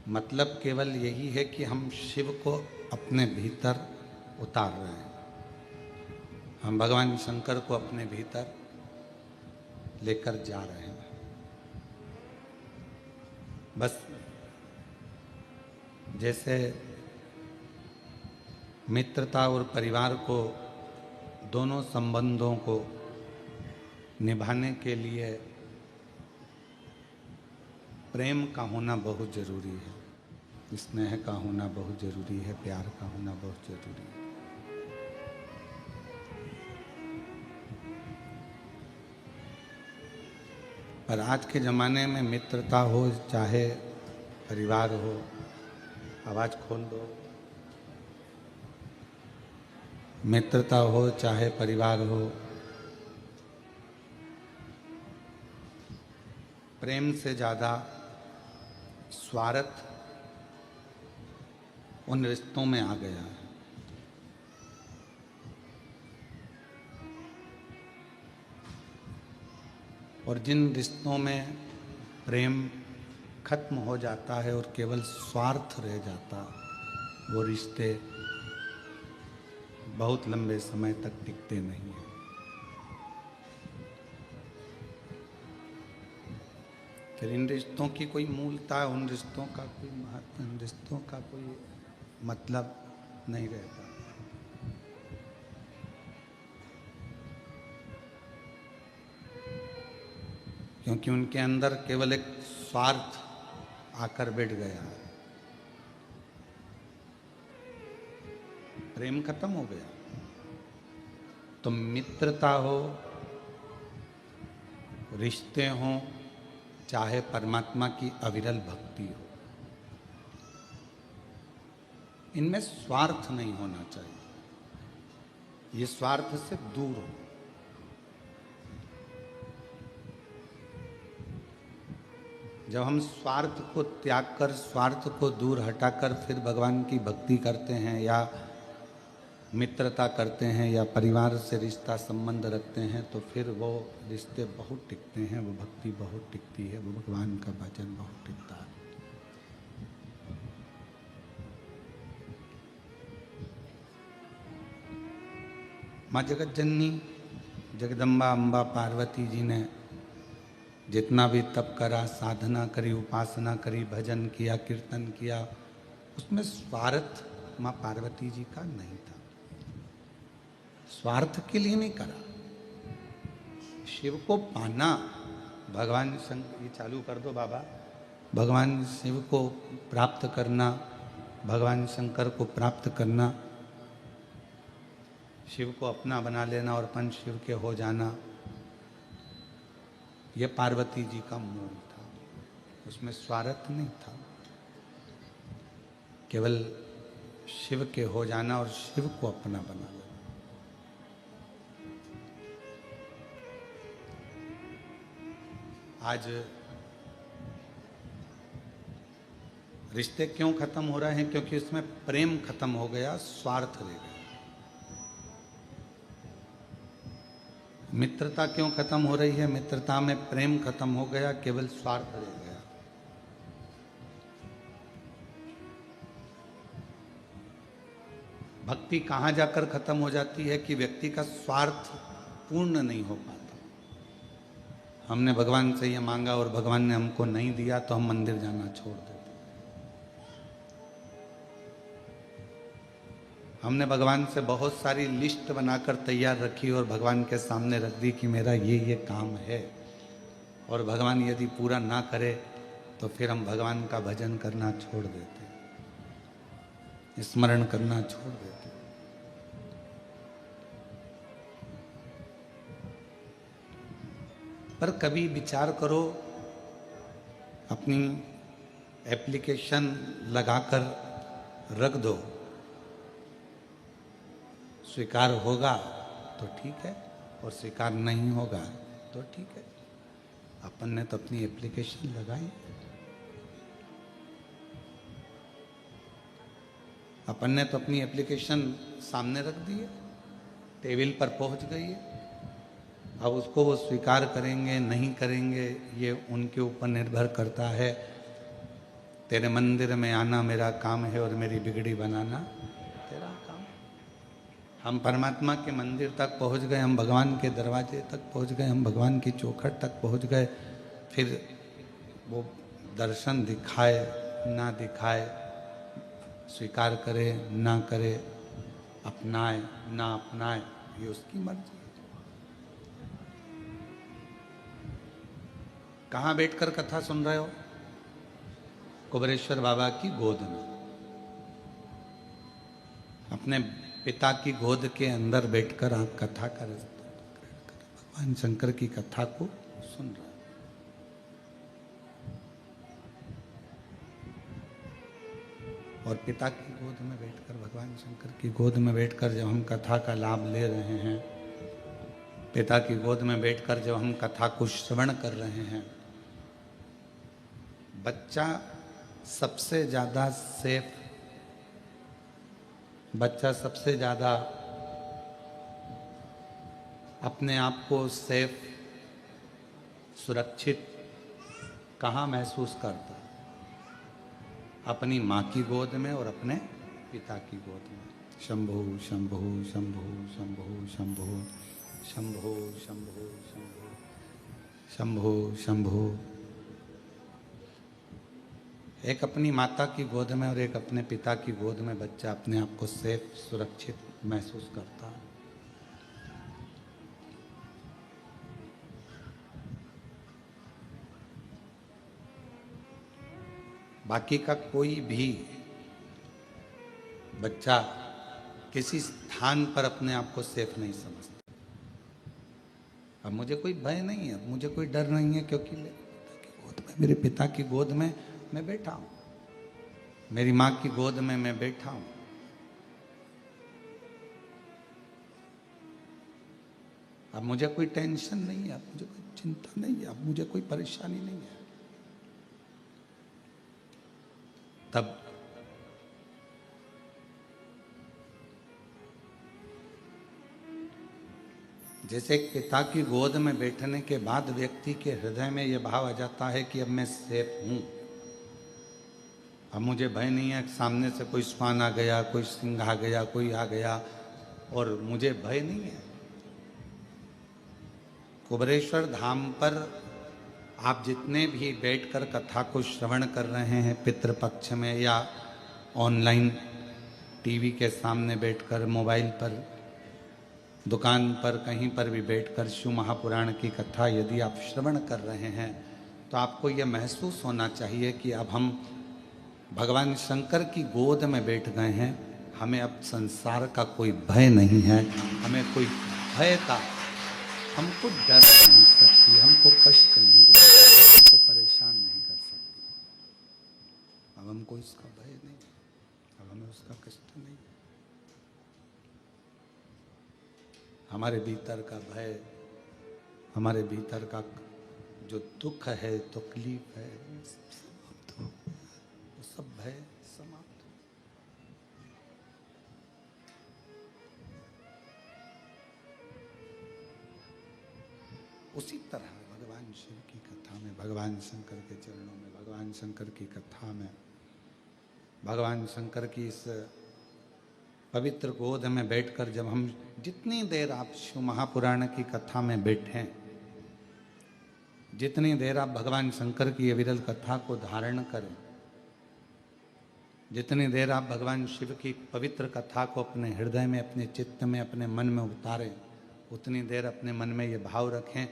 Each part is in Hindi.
मतलब केवल यही है कि हम शिव को अपने भीतर उतार रहे हैं, हम भगवान शंकर को अपने भीतर लेकर जा रहे हैं। बस जैसे मित्रता और परिवार को, दोनों संबंधों को निभाने के लिए प्रेम का होना बहुत जरूरी है, स्नेह का होना बहुत जरूरी है, प्यार का होना बहुत जरूरी है। पर आज के ज़माने में मित्रता हो चाहे परिवार हो, आवाज़ खोल दो, मित्रता हो चाहे परिवार हो, प्रेम से ज़्यादा स्वार्थ उन रिश्तों में आ गया है। और जिन रिश्तों में प्रेम खत्म हो जाता है और केवल स्वार्थ रह जाता, वो रिश्ते बहुत लंबे समय तक टिकते नहीं हैं। फिर इन रिश्तों की कोई मूलता, उन रिश्तों का कोई महत्व, इन रिश्तों का कोई मतलब नहीं रहता। क्योंकि उनके अंदर केवल एक स्वार्थ आकर बैठ गया है, प्रेम खत्म हो गया। तो मित्रता हो, रिश्ते हों, चाहे परमात्मा की अविरल भक्ति हो, इनमें स्वार्थ नहीं होना चाहिए, ये स्वार्थ से दूर हो। जब हम स्वार्थ को त्याग कर, स्वार्थ को दूर हटाकर फिर भगवान की भक्ति करते हैं या मित्रता करते हैं या परिवार से रिश्ता संबंध रखते हैं, तो फिर वो रिश्ते बहुत टिकते हैं, वो भक्ति बहुत टिकती है, वो भगवान का भजन बहुत टिकता है। माँ जगत जननी जगदम्बा अम्बा पार्वती जी ने जितना भी तप करा, साधना करी, उपासना करी, भजन किया, कीर्तन किया, उसमें स्वार्थ माँ पार्वती जी का नहीं था। स्वार्थ के लिए नहीं करा, शिव को पाना, भगवान शंकर, ये चालू कर दो बाबा, भगवान शिव को प्राप्त करना, भगवान शंकर को प्राप्त करना, शिव को अपना बना लेना और अपन शिव के हो जाना, ये पार्वती जी का मूल था, उसमें स्वार्थ नहीं था। केवल शिव के हो जाना और शिव को अपना बना लेना। आज रिश्ते क्यों खत्म हो रहे हैं? क्योंकि उसमें प्रेम खत्म हो गया, स्वार्थ रह गया। मित्रता क्यों खत्म हो रही है? मित्रता में प्रेम खत्म हो गया, केवल स्वार्थ रह गया। भक्ति कहाँ जाकर खत्म हो जाती है कि व्यक्ति का स्वार्थ पूर्ण नहीं हो पाता। हमने भगवान से ये मांगा और भगवान ने हमको नहीं दिया तो हम मंदिर जाना छोड़ देते। हमने भगवान से बहुत सारी लिस्ट बनाकर तैयार रखी और भगवान के सामने रख दी कि मेरा ये काम है, और भगवान यदि पूरा ना करे तो फिर हम भगवान का भजन करना छोड़ देते, स्मरण करना छोड़ देते। पर कभी विचार करो, अपनी एप्लीकेशन लगाकर रख दो, स्वीकार होगा तो ठीक है और स्वीकार नहीं होगा तो ठीक है। अपन ने तो अपनी एप्लीकेशन लगाई, अपन ने तो अपनी एप्लीकेशन सामने रख दी है, टेबल पर पहुंच गई है। अब उसको वो स्वीकार करेंगे नहीं करेंगे ये उनके ऊपर निर्भर करता है। तेरे मंदिर में आना मेरा काम है और मेरी बिगड़ी बनाना तेरा काम। हम परमात्मा के मंदिर तक पहुंच गए, हम भगवान के दरवाजे तक पहुंच गए, हम भगवान की चौखट तक पहुंच गए। फिर वो दर्शन दिखाए ना दिखाए, स्वीकार करे ना करे, अपनाए ना अपनाए, ये उसकी मर्जी। कहाँ बैठकर कथा सुन रहे हो? कुबेरेश्वर बाबा की गोद में, अपने पिता की गोद के अंदर बैठकर आप कथा कर भगवान शंकर की कथा को सुन रहे हो। और पिता की गोद में बैठकर, भगवान शंकर की गोद में बैठकर जब हम कथा का लाभ ले रहे हैं, पिता की गोद में बैठकर जब हम कथा को श्रवण कर रहे हैं, बच्चा सबसे ज्यादा सेफ, बच्चा सबसे ज्यादा अपने आप को सेफ, सुरक्षित कहाँ महसूस करता है? अपनी माँ की गोद में और अपने पिता की गोद में। शंभो शंभो शंभो शंभो शंभो शंभो शंभो शंभो शंभो शंभो। एक अपनी माता की गोद में और एक अपने पिता की गोद में बच्चा अपने आप को सेफ, सुरक्षित महसूस करता है। बाकी का कोई भी बच्चा किसी स्थान पर अपने आप को सेफ नहीं समझता। अब मुझे कोई भय नहीं है, अब मुझे कोई डर नहीं है, क्योंकि मेरे पिता की गोद में मैं बैठा हूं, मेरी माँ की गोद में मैं बैठा हूं। अब मुझे कोई टेंशन नहीं है, अब मुझे कोई चिंता नहीं है, अब मुझे कोई परेशानी नहीं है। तब जैसे एक पिता की गोद में बैठने के बाद व्यक्ति के हृदय में यह भाव आ जाता है कि अब मैं सेफ हूं, अब मुझे भय नहीं है, सामने से कोई श्वान आ गया, कोई सिंह आ गया, कोई आ गया, और मुझे भय नहीं है। कुबेरेश्वर धाम पर आप जितने भी बैठकर कथा को श्रवण कर रहे हैं, पितृपक्ष में या ऑनलाइन टीवी के सामने बैठकर, मोबाइल पर, दुकान पर, कहीं पर भी बैठकर शिव महापुराण की कथा यदि आप श्रवण कर रहे हैं, तो आपको यह महसूस होना चाहिए कि अब हम भगवान शंकर की गोद में बैठ गए हैं। हमें अब संसार का कोई भय नहीं है, हमें कोई भय का, हमको डर नहीं सकती, हमको कष्ट नहीं दे सकती, हमको परेशान नहीं कर सकती। अब हमको इसका भय नहीं, अब हमें उसका कष्ट नहीं। हमारे भीतर का भय, हमारे भीतर का जो दुख है, तकलीफ है, वो सब भय समाप्त। उसी तरह भगवान शिव की कथा में, भगवान शंकर के चरणों में, भगवान शंकर की कथा में, भगवान शंकर की इस पवित्र गोद में बैठकर जब हम जितनी देर आप शिव महापुराण की कथा में बैठें, जितनी देर आप भगवान शंकर की ये विरल कथा को धारण करें, जितनी देर आप भगवान शिव की पवित्र कथा को अपने हृदय में, अपने चित्त में, अपने मन में उतारें, उतनी देर अपने मन में ये भाव रखें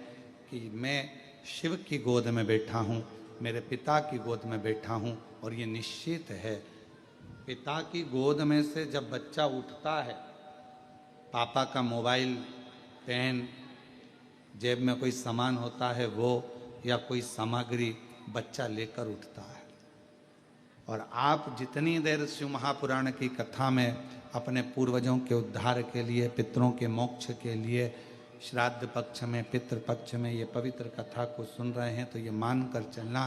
कि मैं शिव की गोद में बैठा हूँ, मेरे पिता की गोद में बैठा हूँ। और ये निश्चित है, पिता की गोद में से जब बच्चा उठता है, पापा का मोबाइल, पेन, जेब में कोई सामान होता है वो, या कोई सामग्री बच्चा लेकर उठता है। और आप जितनी देर शिव महापुराण की कथा में अपने पूर्वजों के उद्धार के लिए, पितरों के मोक्ष के लिए, श्राद्ध पक्ष में, पितृ पक्ष में ये पवित्र कथा को सुन रहे हैं, तो ये मान कर चलना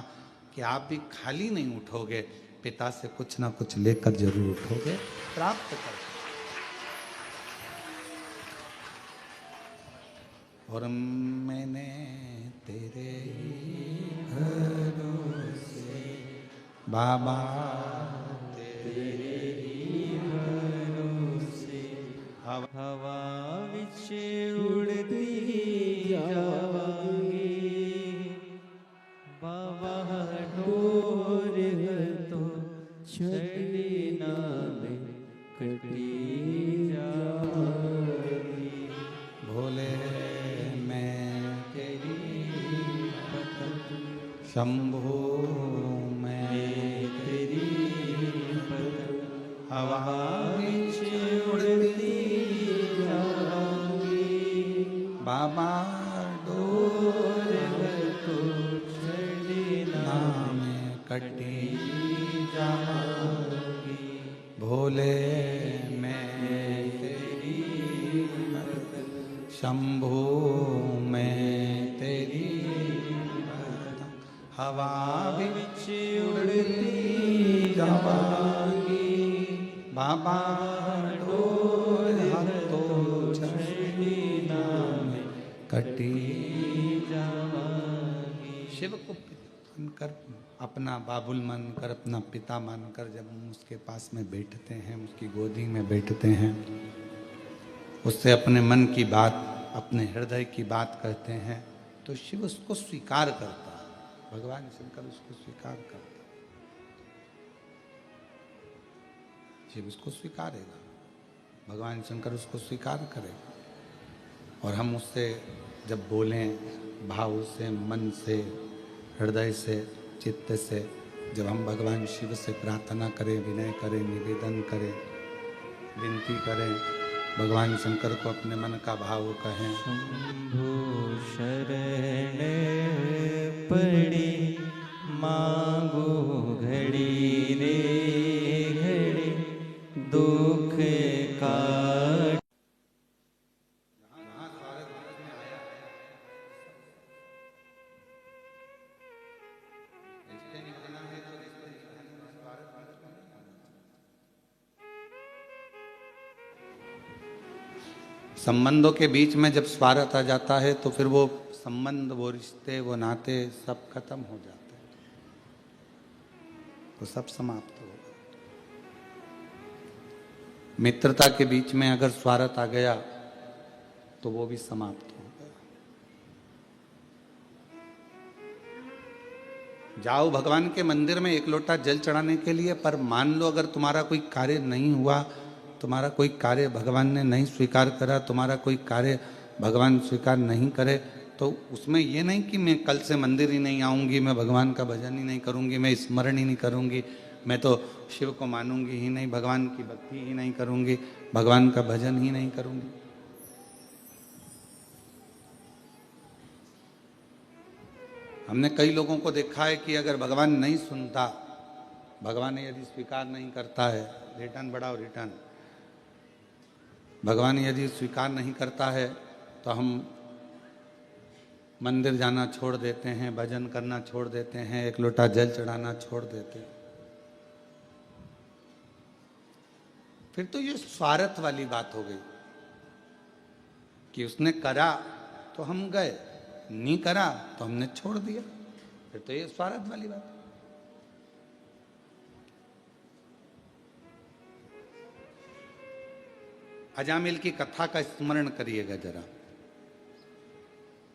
कि आप भी खाली नहीं उठोगे, पिता से कुछ ना कुछ लेकर जरूर उठोगे, प्राप्त कर। और मैंने तेरे ही भरोसे बाबा तेरे ही भरोसे हवा विच उड़ती जावांगी बाबा डोर तो छड़ना में कटी जावांगी भोले मैं तेरी पतंग शंभो मैं तेरी पतंग हवा विच उड़ती जावांगी बाबा डोर तो छड़ना में कटी जावांगी भोले मैं तेरी शंभो मैं तेरी हवा विच उड़ती जावांगी बाबा डोर तो छड़ना में कटी जावांगी शिव को मानकर अपना बाबुल मानकर अपना पिता मानकर जब हम उसके पास में बैठते हैं उसकी गोदी में बैठते हैं उससे अपने मन की बात अपने हृदय की बात कहते हैं तो शिव उसको स्वीकार करता है भगवान शंकर उसको स्वीकार करता है शिव उसको स्वीकारेगा भगवान शंकर उसको स्वीकार करेगा और हम उससे जब बोलें भाव से मन से हृदय से चित्त से जब हम भगवान शिव से प्रार्थना करें विनय करें निवेदन करें विनती करें भगवान शंकर को अपने मन का भाव कहें शंभो शरण पड़ी मांगो घड़ी रे घड़ी दुख काट संबंधों के बीच में जब स्वार्थ आ जाता है तो फिर वो संबंध वो रिश्ते वो नाते सब खत्म हो जाते हैं तो सब समाप्त हो गए मित्रता के बीच में अगर स्वार्थ आ गया तो वो भी समाप्त हो गया जाओ भगवान के मंदिर में एक लोटा जल चढ़ाने के लिए पर मान लो अगर तुम्हारा कोई कार्य नहीं हुआ तुम्हारा कोई कार्य भगवान ने नहीं स्वीकार करा तुम्हारा कोई कार्य भगवान स्वीकार नहीं करे तो उसमें ये नहीं कि मैं कल से मंदिर ही नहीं आऊँगी मैं भगवान का भजन ही नहीं करूँगी मैं स्मरण ही नहीं करूँगी मैं तो शिव को मानूंगी ही नहीं भगवान की भक्ति ही नहीं करूँगी भगवान का भजन ही नहीं करूँगी हमने कई लोगों को देखा है कि अगर भगवान नहीं सुनता भगवान यदि स्वीकार नहीं करता है रिटर्न बढ़ाओ रिटर्न भगवान यदि स्वीकार नहीं करता है तो हम मंदिर जाना छोड़ देते हैं भजन करना छोड़ देते हैं एक लोटा जल चढ़ाना छोड़ देते हैं फिर तो ये स्वार्थ वाली बात हो गई कि उसने करा तो हम गए नहीं करा तो हमने छोड़ दिया फिर तो ये स्वार्थ वाली बात है अजामिल की कथा का स्मरण करिएगा जरा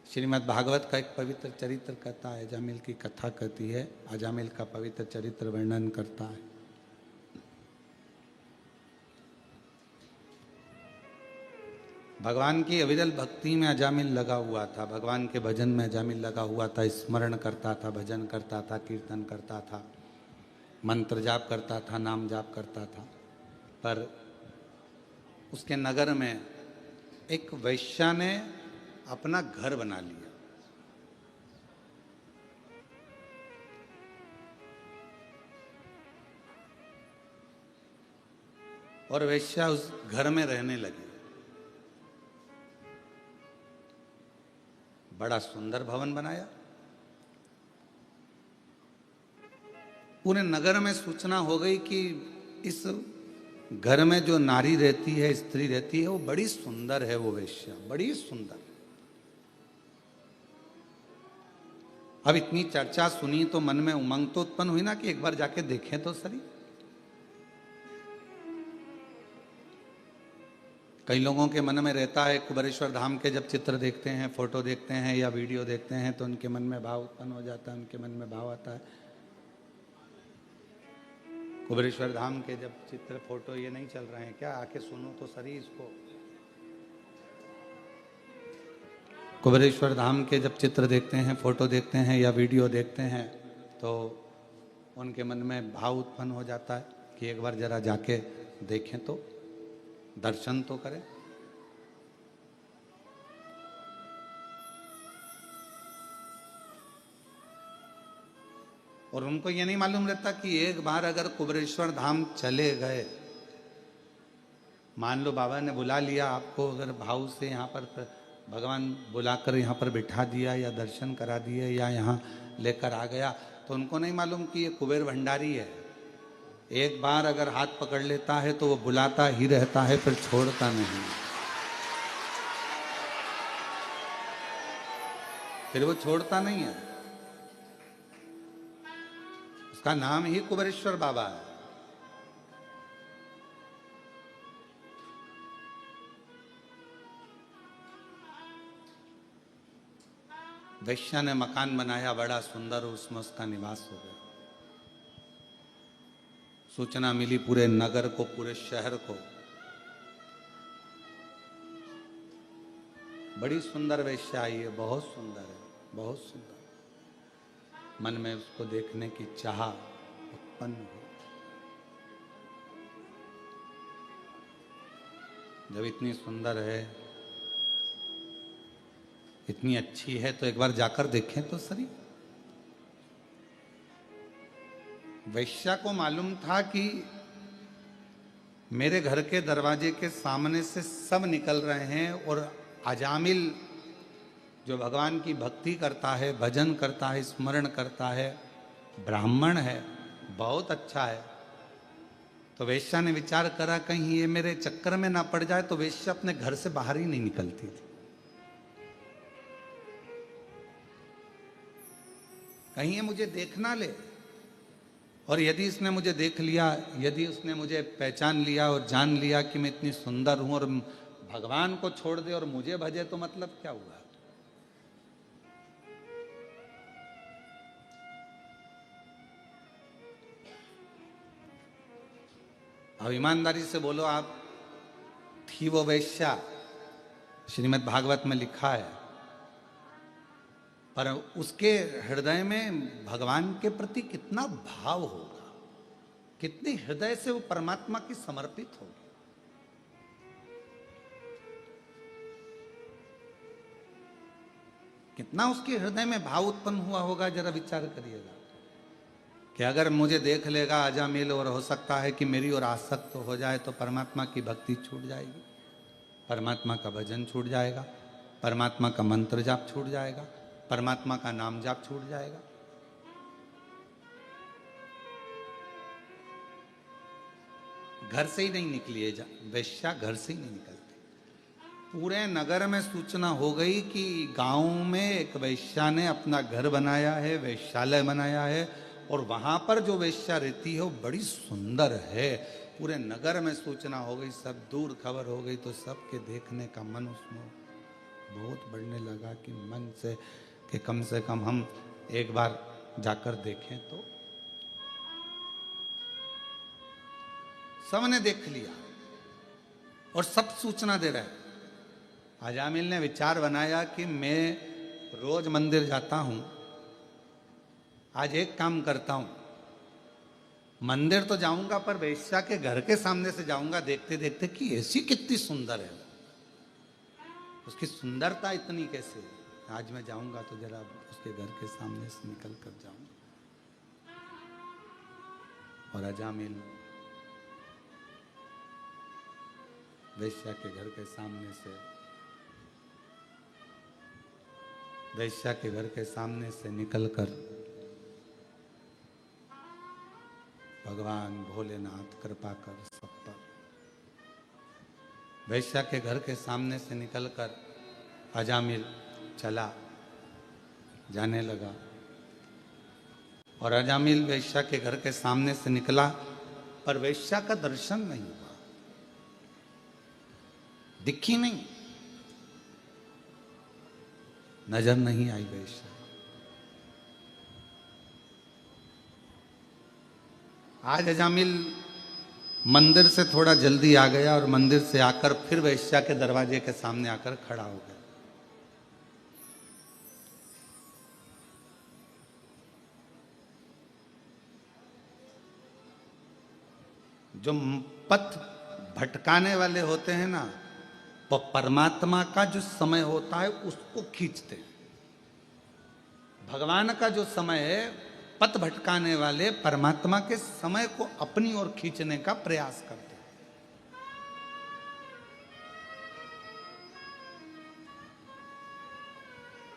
श्रीमद् भागवत का एक पवित्र चरित्र कहता है अजामिल की कथा कहती है अजामिल का पवित्र चरित्र वर्णन करता है भगवान की अविरल भक्ति में अजामिल लगा हुआ था भगवान के भजन में अजामिल लगा हुआ था स्मरण करता था भजन करता था कीर्तन करता था मंत्र जाप करता था नाम जाप करता था पर उसके नगर में एक वैश्या ने अपना घर बना लिया और वैश्या उस घर में रहने लगी बड़ा सुंदर भवन बनाया पूरे नगर में सूचना हो गई कि इस घर में जो नारी रहती है स्त्री रहती है वो बड़ी सुंदर है वो वेश्या बड़ी सुंदर अब इतनी चर्चा सुनी तो मन में उमंग तो उत्पन्न हुई ना कि एक बार जाके देखें तो सही। कई लोगों के मन में रहता है, कुबेरेश्वर धाम के जब चित्र देखते हैं, फोटो देखते हैं या वीडियो देखते हैं तो उनके मन में भाव उत्पन्न हो जाता है, उनके मन में भाव आता है। कुबेरेश्वर धाम के जब चित्र फोटो ये नहीं चल रहे हैं क्या? आके सुनो तो सही इसको। कुबेरेश्वर धाम के जब चित्र देखते हैं, फोटो देखते हैं या वीडियो देखते हैं तो उनके मन में भाव उत्पन्न हो जाता है कि एक बार जरा जाके देखें तो, दर्शन तो करें। और उनको ये नहीं मालूम रहता कि एक बार अगर कुबेरेश्वर धाम चले गए, मान लो बाबा ने बुला लिया आपको, अगर भाव से यहाँ पर भगवान बुलाकर यहाँ पर बिठा दिया या दर्शन करा दिए या यहाँ लेकर आ गया, तो उनको नहीं मालूम कि ये कुबेर भंडारी है। एक बार अगर हाथ पकड़ लेता है तो वो बुलाता ही रहता है, फिर छोड़ता नहीं, फिर वो छोड़ता नहीं है। उसका नाम ही कुबेरेश्वर बाबा है। वैश्या ने मकान बनाया बड़ा सुंदर, उसमें उसका निवास हो गया। सूचना मिली पूरे नगर को, पूरे शहर को, बड़ी सुंदर वैश्या आई है, बहुत सुंदर है, बहुत सुंदर। मन में उसको देखने की चाह उत्पन्न हुई। जब इतनी सुंदर है, इतनी अच्छी है, तो एक बार जाकर देखें तो सही। वैश्या को मालूम था कि मेरे घर के दरवाजे के सामने से सब निकल रहे हैं और अजामिल जो भगवान की भक्ति करता है, भजन करता है, स्मरण करता है, ब्राह्मण है, बहुत अच्छा है। तो वैश्या ने विचार करा कहीं ये मेरे चक्कर में ना पड़ जाए, तो वैश्या अपने घर से बाहर ही नहीं निकलती थी। कहीं ये मुझे देख ना ले, और यदि इसने मुझे देख लिया, यदि उसने मुझे पहचान लिया और जान लिया कि मैं इतनी सुंदर हूं और भगवान को छोड़ दे और मुझे भजे, तो मतलब क्या हुआ? अब ईमानदारी से बोलो, आप थी वो वैश्या, श्रीमद् भागवत में लिखा है, पर उसके हृदय में भगवान के प्रति कितना भाव होगा, कितने हृदय से वो परमात्मा की समर्पित होगी। कितना उसके हृदय में भाव उत्पन्न हुआ होगा, जरा विचार करिएगा कि अगर मुझे देख लेगा अजामिल और हो सकता है कि मेरी ओर आसक्त तो हो जाए, तो परमात्मा की भक्ति छूट जाएगी, परमात्मा का भजन छूट जाएगा, परमात्मा का मंत्र जाप छूट जाएगा, परमात्मा का नाम जाप छूट जाएगा। घर से ही नहीं निकली है वैश्या, घर से ही नहीं निकलती। पूरे नगर में सूचना हो गई कि गांव में एक वैश्या ने अपना घर बनाया है, वैश्यालय बनाया है, और वहां पर जो वैश्या रहती है वो बड़ी सुंदर है। पूरे नगर में सूचना हो गई, सब दूर खबर हो गई, तो सबके देखने का मन उसमें बहुत बढ़ने लगा कि मन से कि कम से कम हम एक बार जाकर देखें तो। सबने देख लिया और सब सूचना दे रहे। अजामिल ने विचार बनाया कि मैं रोज मंदिर जाता हूं, आज एक काम करता हूं, मंदिर तो जाऊंगा पर वैश्या के घर के सामने से जाऊंगा, देखते देखते कि ऐसी कितनी सुंदर है, उसकी सुंदरता इतनी कैसे है। आज मैं जाऊंगा तो जरा उसके घर के सामने से निकल कर जाऊंगा। और अजामिल वैश्या के घर के सामने से, वैश्या के घर के सामने से निकलकर भगवान भोलेनाथ कृपा कर सब पर, वैश्या के घर के सामने से निकलकर अजामिल चला, जाने लगा। और अजामिल वेश्या के घर के सामने से निकला, पर वेश्या का दर्शन नहीं हुआ, दिखी नहीं, नजर नहीं आई वेश्या। आज अजामिल मंदिर से थोड़ा जल्दी आ गया और मंदिर से आकर फिर वेश्या के दरवाजे के सामने आकर खड़ा हो गया। जो पथ भटकाने वाले होते हैं ना, वो परमात्मा का जो समय होता है उसको खींचते हैं। भगवान का जो समय है, पथ भटकाने वाले परमात्मा के समय को अपनी ओर खींचने का प्रयास करते हैं।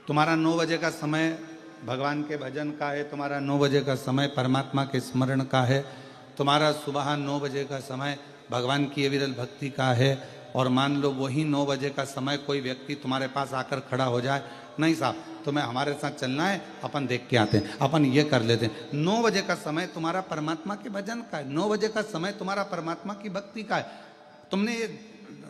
तुम्हारा 9 बजे का समय भगवान के भजन का है, तुम्हारा 9 बजे का समय परमात्मा के स्मरण का है, तुम्हारा सुबह 9 बजे का समय भगवान की अविरल भक्ति का है, और मान लो वही 9 बजे का समय कोई व्यक्ति तुम्हारे पास आकर खड़ा हो जाए, नहीं साहब तुम्हें हमारे साथ चलना है, अपन देख के आते हैं, अपन ये कर लेते हैं। 9 बजे का समय तुम्हारा परमात्मा के भजन का है, 9 बजे का समय तुम्हारा परमात्मा की भक्ति का है। तुमने ये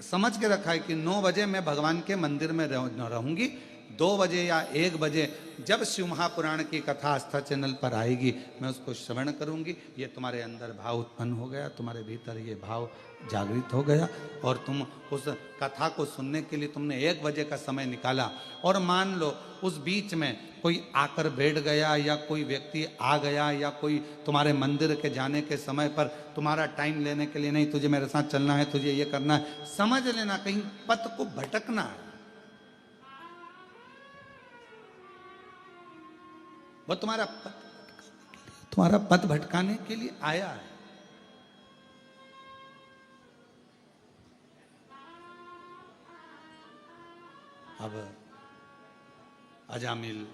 समझ के रखा है कि 9 बजे मैं भगवान के मंदिर में रहूंगी, 2 बजे या 1 बजे जब शिव महापुराण की कथा आस्था चैनल पर आएगी मैं उसको श्रवण करूंगी। ये तुम्हारे अंदर भाव उत्पन्न हो गया, तुम्हारे भीतर ये भाव जागृत हो गया, और तुम उस कथा को सुनने के लिए तुमने 1 बजे का समय निकाला। और मान लो उस बीच में कोई आकर बैठ गया, या कोई व्यक्ति आ गया, या कोई तुम्हारे मंदिर के जाने के समय पर तुम्हारा टाइम लेने के लिए, नहीं तुझे मेरे साथ चलना है, तुझे ये करना है, समझ लेना कहीं पथ को भटकना है। वो तुम्हारा पथ भटकाने के लिए आया है। अब अजामिल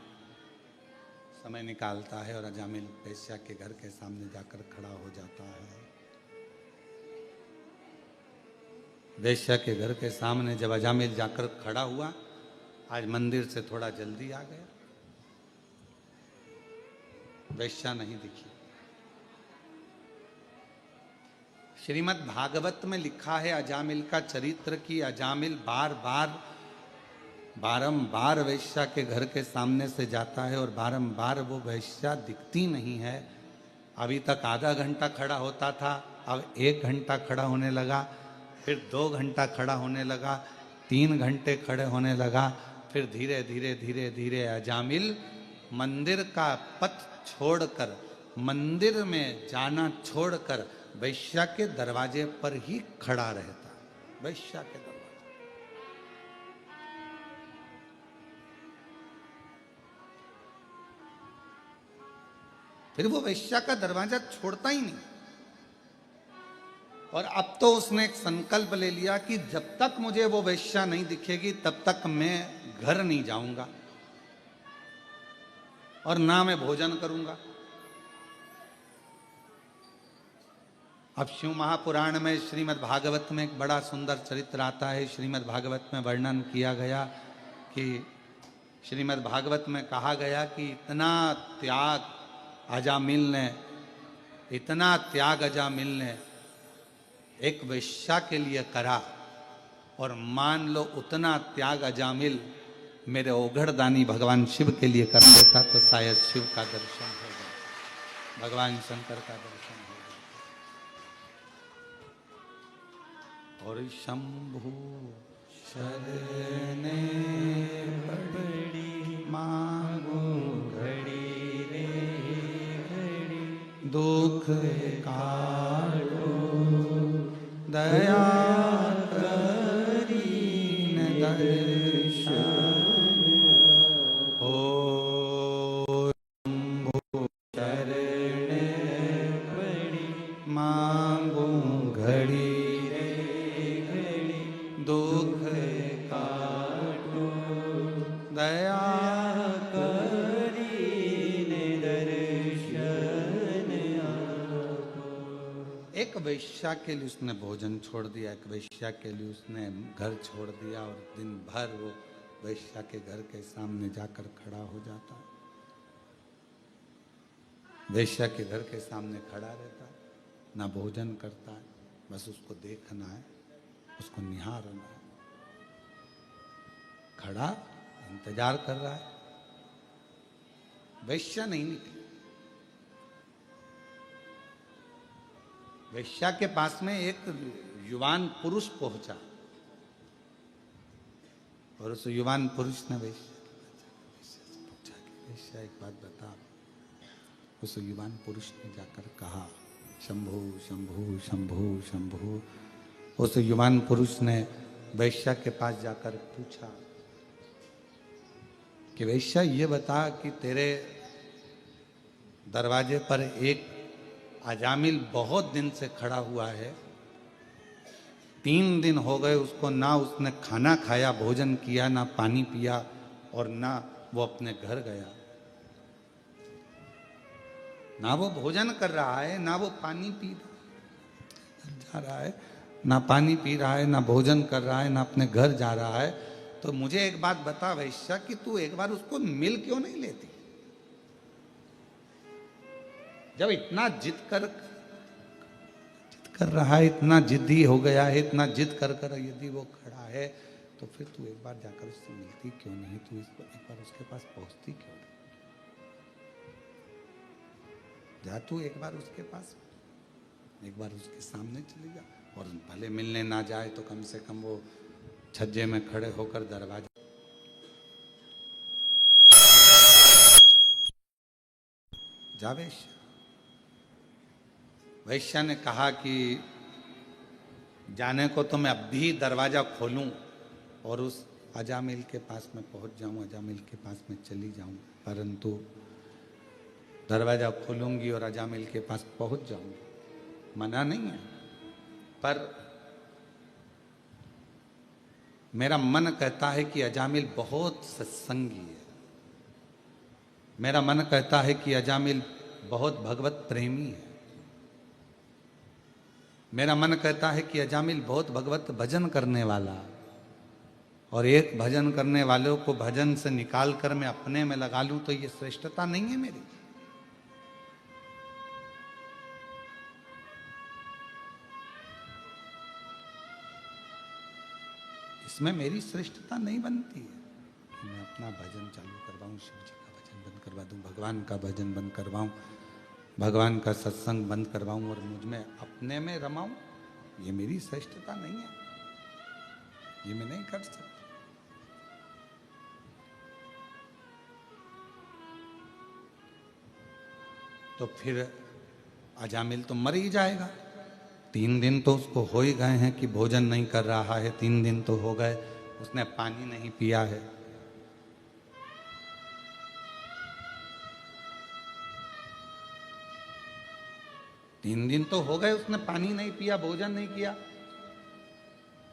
समय निकालता है और अजामिल वेश्या के घर के सामने जाकर खड़ा हो जाता है। वेश्या के घर के सामने जब अजामिल जाकर खड़ा हुआ, आज मंदिर से थोड़ा जल्दी आ गया, वेश्या नहीं दिखी। श्रीमद् भागवत में लिखा है अजामिल का चरित्र कि अजामिल बारंबार वेश्या के घर के सामने से जाता है और बारंबार वो वेश्या दिखती नहीं है। अभी तक आधा घंटा खड़ा होता था, अब 1 घंटा खड़ा होने लगा, फिर 2 घंटा खड़ा होने लगा, 3 घंटे खड़े होने लगा, फिर धीरे धीरे धीरे धीरे अजामिल मंदिर का पथ छोड़कर, मंदिर में जाना छोड़कर वेश्या के दरवाजे पर ही खड़ा रहता। वेश्या के दरवाजे, फिर वो वेश्या का दरवाजा छोड़ता ही नहीं। और अब तो उसने एक संकल्प ले लिया कि जब तक मुझे वो वेश्या नहीं दिखेगी तब तक मैं घर नहीं जाऊंगा और ना मैं भोजन करूंगा। अब शिव महापुराण में श्रीमद् भागवत में एक बड़ा सुंदर चरित्र आता है। श्रीमद् भागवत में वर्णन किया गया कि श्रीमद् भागवत में कहा गया कि इतना त्याग अजामिल ने एक वेश्या के लिए करा, और मान लो उतना त्याग अजामिल मेरे ओघड़दानी भगवान शिव के लिए कर देता तो शायद शिव का दर्शन हो गया, भगवान शंकर का दर्शन हो गया। और शंभु शरणे पड़ी मांगो घड़ी रे घड़ी, दुख काटो दया करीन दर्शन। ओ शंभु शरण पड़ी मांगो घड़ी रे घड़ी, दुख काटो दया एक वेश्या के लिए उसने भोजन छोड़ दिया, एक वेश्या के लिए उसने घर छोड़ दिया, और दिन भर वो वेश्या के घर के सामने जाकर खड़ा हो जाता। वैश्या के घर के सामने खड़ा रहता है, ना भोजन करता है, बस उसको देखना है, उसको निहारना है। खड़ा इंतजार कर रहा है, वैश्या नहीं निकली। वैश्या के पास में एक युवान पुरुष पहुंचा और उस युवान पुरुष ने वैश्या से पूछा कि वैश्या एक बात बता। उस युवान पुरुष ने जाकर कहा शंभु शंभु शंभु शंभु। उस युवान पुरुष ने वैश्या के पास जाकर पूछा कि वैश्या ये बता कि तेरे दरवाजे पर एक अजामिल बहुत दिन से खड़ा हुआ है, 3 दिन हो गए उसको, ना उसने खाना खाया, भोजन किया, ना पानी पिया और ना वो अपने घर गया। ना वो भोजन कर रहा है, ना वो पानी पी जा रहा है, ना पानी पी रहा है, ना भोजन कर रहा है, ना अपने घर जा रहा है। तो मुझे एक बात बता वैश्या कि तू एक बार उसको मिल क्यों नहीं लेती? जब इतना जिद कर रहा है, इतना जिद्दी हो गया है, इतना जिद कर कर यदि वो खड़ा है, तो फिर तू एक बार जाकर उससे मिलती क्यों नहीं? तू एक बार उसके पास पहुंचती क्यों नहीं? जा तू एक बार उसके पास, एक बार उसके सामने चली जा, और भले मिलने ना जाए तो कम से कम वो छज्जे में खड़े होकर दरवाजा। जा वैश्या। वैश्या ने कहा कि जाने को तो मैं अब भी दरवाजा खोलूं और उस अजामिल के पास में पहुंच जाऊं, अजामिल के पास में चली जाऊं, परंतु दरवाजा खोलूंगी और अजामिल के पास पहुंच जाऊंगी, मना नहीं है, पर मेरा मन कहता है कि अजामिल बहुत सत्संगी है। मेरा मन कहता है कि अजामिल बहुत भगवत प्रेमी है। मेरा मन कहता है कि अजामिल बहुत भगवत भजन करने वाला, और एक भजन करने वालों को भजन से निकाल कर मैं अपने में लगा लूं तो ये श्रेष्ठता नहीं है मेरी। इसमें मेरी श्रेष्ठता नहीं बनती है कि मैं अपना भजन चालू करवाऊं, शिव जी का भजन बंद करवा दूं, भगवान का भजन बंद करवाऊं, भगवान का सत्संग बंद करवाऊं और मुझ में अपने में रमाऊं। ये मेरी श्रेष्ठता नहीं है, ये मैं नहीं कर सकता। तो फिर अजामिल तो मर ही जाएगा। 3 दिन तो उसको हो ही गए हैं कि भोजन नहीं कर रहा है, 3 दिन तो हो गए, उसने पानी नहीं पिया है। तीन दिन तो हो गए उसने पानी नहीं पिया, भोजन नहीं किया,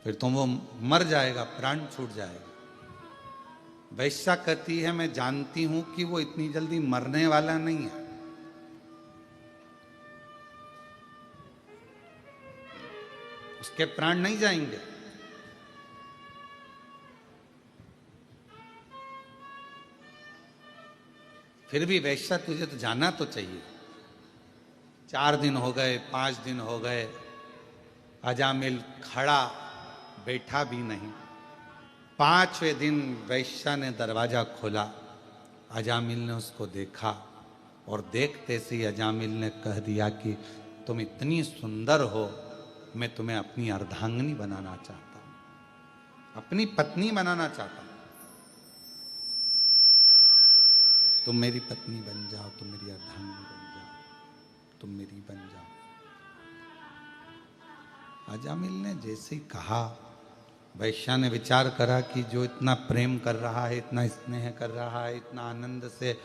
फिर तो वो मर जाएगा, प्राण छूट जाएगा। वैश्या कहती है मैं जानती हूं कि वो इतनी जल्दी मरने वाला नहीं है, उसके प्राण नहीं जाएंगे। फिर भी वैश्या तुझे तो जाना तो चाहिए। 4 दिन हो गए, 5 दिन हो गए, अजामिल खड़ा बैठा भी नहीं। 5वें दिन वैश्या ने दरवाजा खोला, अजामिल ने उसको देखा और देखते से ही अजामिल ने कह दिया कि तुम इतनी सुंदर हो, मैं तुम्हें अपनी अर्धांगिनी बनाना चाहता हूं, अपनी पत्नी बनाना चाहता हूं। तुम मेरी पत्नी बन जाओ, तुम मेरी अर्धांगिनी बन जाओ, तुम मेरी बन जाओ। अजामिल ने जैसे ही कहा, वैश्या ने विचार करा कि जो इतना प्रेम कर रहा है, इतना स्नेह कर रहा है, इतना आनंद से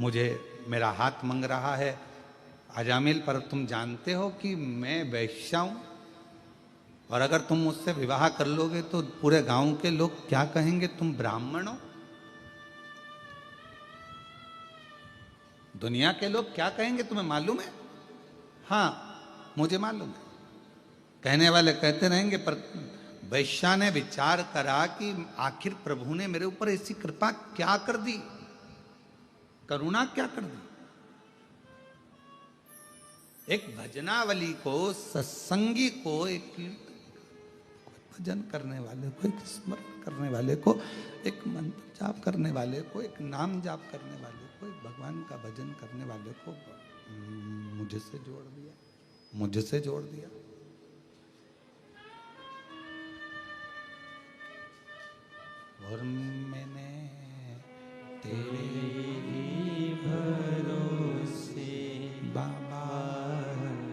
मुझे मेरा हाथ मांग रहा है, अजामिल पर तुम जानते हो कि मैं वैश्या हूं, और अगर तुम मुझसे विवाह कर लोगे तो पूरे गांव के लोग क्या कहेंगे, तुम ब्राह्मण हो। दुनिया के लोग क्या कहेंगे तुम्हें मालूम है? हाँ, मुझे मालूम है। कहने वाले कहते रहेंगे, पर वैश्या ने विचार करा कि आखिर प्रभु ने मेरे ऊपर ऐसी कृपा क्या कर दी, करुणा क्या कर दी। एक भजनावली को, सत्संगी को, एक कीर्तन, भजन करने वाले को, एक स्मरण करने वाले को, एक मंत्र जाप करने वाले को, एक नाम जाप करने वाले को, एक भगवान का भजन करने वाले को मुझसे जोड़ दिया, मुझसे जोड़ दिया। और मैंने तेरे ही भरोसे बाबा,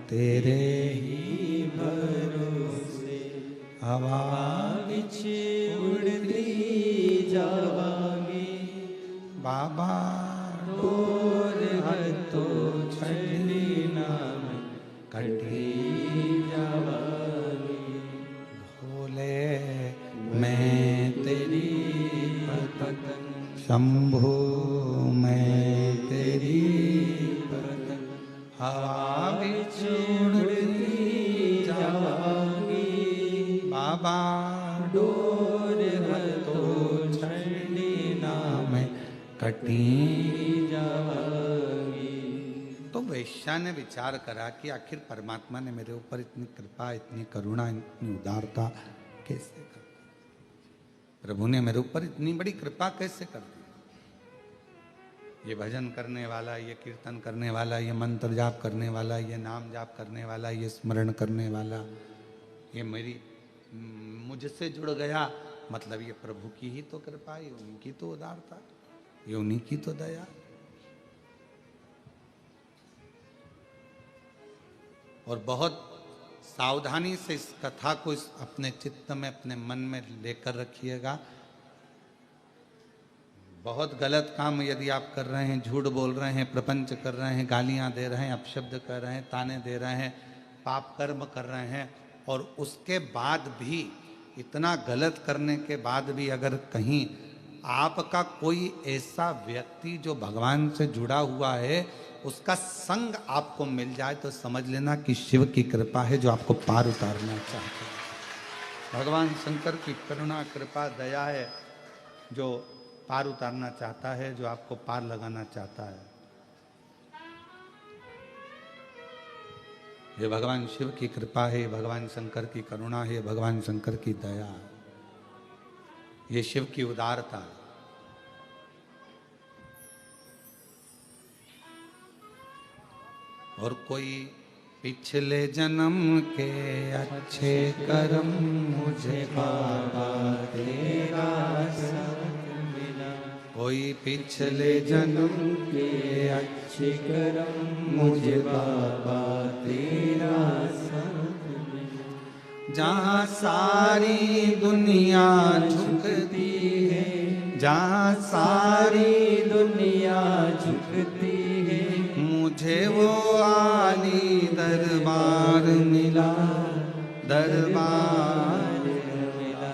तेरे ही भरोसे हवा विच उड़ती जावांगी बाबा, डोर तो छड़ी नाम कटी जावांगी भोले मैं तेरी पतन शंभु, मैं तेरी पतन हवा विच उड़ती जावांगी बाबा, डोर तो छड़ी नाम मैं कटी। जावांगी। तो वैश्या ने विचार करा कि आखिर परमात्मा ने मेरे ऊपर इतनी कृपा, इतनी करुणा, इतनी उदारता कैसे कर दी? प्रभु ने मेरे ऊपर इतनी बड़ी कृपा कैसे कर दी? ये भजन करने वाला, ये कीर्तन करने वाला, ये मंत्र जाप करने वाला, ये नाम जाप करने वाला, ये स्मरण करने वाला, ये मेरी मुझसे जुड़ गया, मतलब ये प्रभु की ही तो कृपा, ये उन्हीं की तो उदारता, ये उन्हीं की तो दया। और बहुत सावधानी से इस कथा को अपने चित्त में, अपने मन में लेकर रखिएगा। बहुत गलत काम यदि आप कर रहे हैं, झूठ बोल रहे हैं, प्रपंच कर रहे हैं, गालियां दे रहे हैं, अपशब्द कर रहे हैं, ताने दे रहे हैं, पाप कर्म कर रहे हैं, और उसके बाद भी, इतना गलत करने के बाद भी अगर कहीं आपका कोई ऐसा व्यक्ति जो भगवान से जुड़ा हुआ है, उसका संग आपको मिल जाए, तो समझ लेना कि शिव की कृपा है जो आपको पार उतारना चाहते हैं। भगवान शंकर की करुणा, कृपा, दया है जो पार उतारना चाहता है, जो आपको पार लगाना चाहता है। ये भगवान शिव की कृपा है, भगवान शंकर की करुणा है, भगवान शंकर की दया है, ये शिव की उदारता है। और कोई पिछले जन्म के अच्छे कर्म मुझे बाबा तेरा साथ मिला, कोई पिछले जन्म के अच्छे कर्म मुझे बाबा तेरा साथ मिला। जहाँ सारी दुनिया झुकती है, जहाँ सारी दुनिया झुकती है, मुझे वो आली दरबार मिला, दरबार मिला।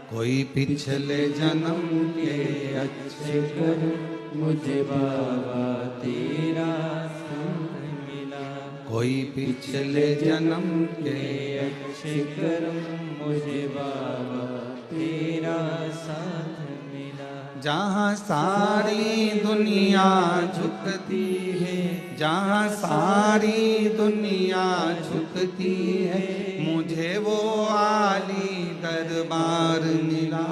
कोई पिछले जन्म के अच्छे कर्म मुझे बाबा तेरा साथ मिला, कोई पिछले जन्म के अच्छे कर्म मुझे बाबा तेरा साथ मिला। जहाँ सारी दुनिया झुकती है, जहाँ सारी दुनिया झुकती है, मुझे वो आली दरबार मिला,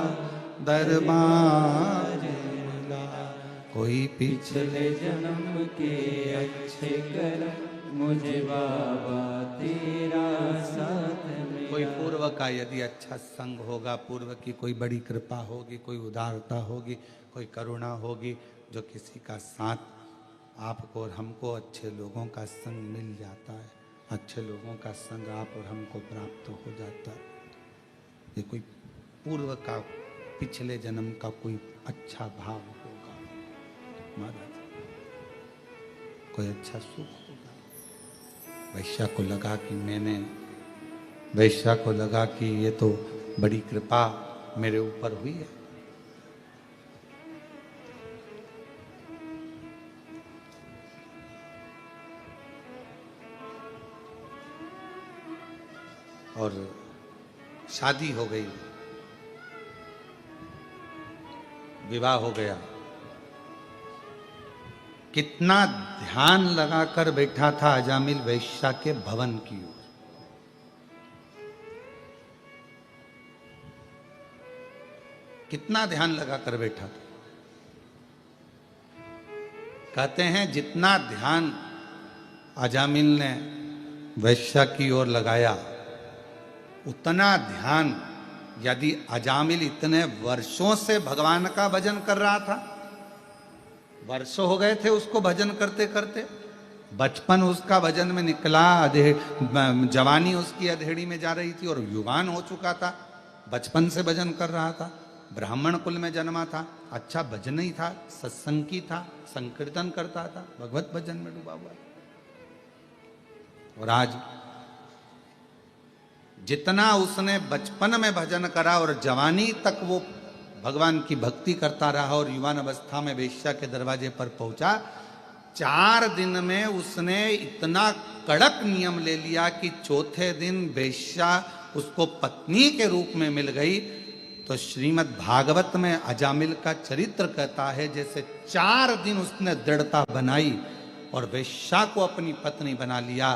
दरबार मिला। कोई पिछले जन्म के अच्छे कर्म मुझे बाबा तेरा साथ मिला। कोई पूर्व का यदि अच्छा संग होगा, पूर्व की कोई बड़ी कृपा होगी, कोई उदारता होगी, कोई करुणा होगी, जो किसी का साथ आपको और हमको, अच्छे लोगों का संग मिल जाता है, अच्छे लोगों का संग आप और हमको प्राप्त हो जाता है। ये कोई पूर्व का, पिछले जन्म का कोई अच्छा भाव होगा महाराज, कोई अच्छा सुख होगा। वैश्या को लगा कि वैश्या को लगा कि ये तो बड़ी कृपा मेरे ऊपर हुई है। और शादी हो गई, विवाह हो गया। कितना ध्यान लगाकर बैठा था अजामिल वैश्या के भवन की ओर। कितना ध्यान लगाकर बैठा था। कहते हैं जितना ध्यान अजामिल ने वैश्या की ओर लगाया, उतना ध्यान यदि अजामिल इतने वर्षों से भगवान का भजन कर रहा था, वर्षों हो गए थे उसको भजन करते करते, बचपन उसका भजन में निकला, जवानी उसकी अधेड़ी में जा रही थी और युवान हो चुका था, बचपन से भजन कर रहा था, ब्राह्मण कुल में जन्मा था, अच्छा भजन ही था, सत्संगी था, संकीर्तन करता था, भगवत भजन में डूबा हुआ। और आज जितना उसने बचपन में भजन करा और जवानी तक वो भगवान की भक्ति करता रहा और युवान अवस्था में वेश्या के दरवाजे पर पहुंचा, 4 दिन में उसने इतना कड़क नियम ले लिया कि चौथे दिन वेश्या उसको पत्नी के रूप में मिल गई। तो श्रीमद् भागवत में अजामिल का चरित्र कहता है जैसे 4 दिन उसने दृढ़ता बनाई और वेश्या को अपनी पत्नी बना लिया।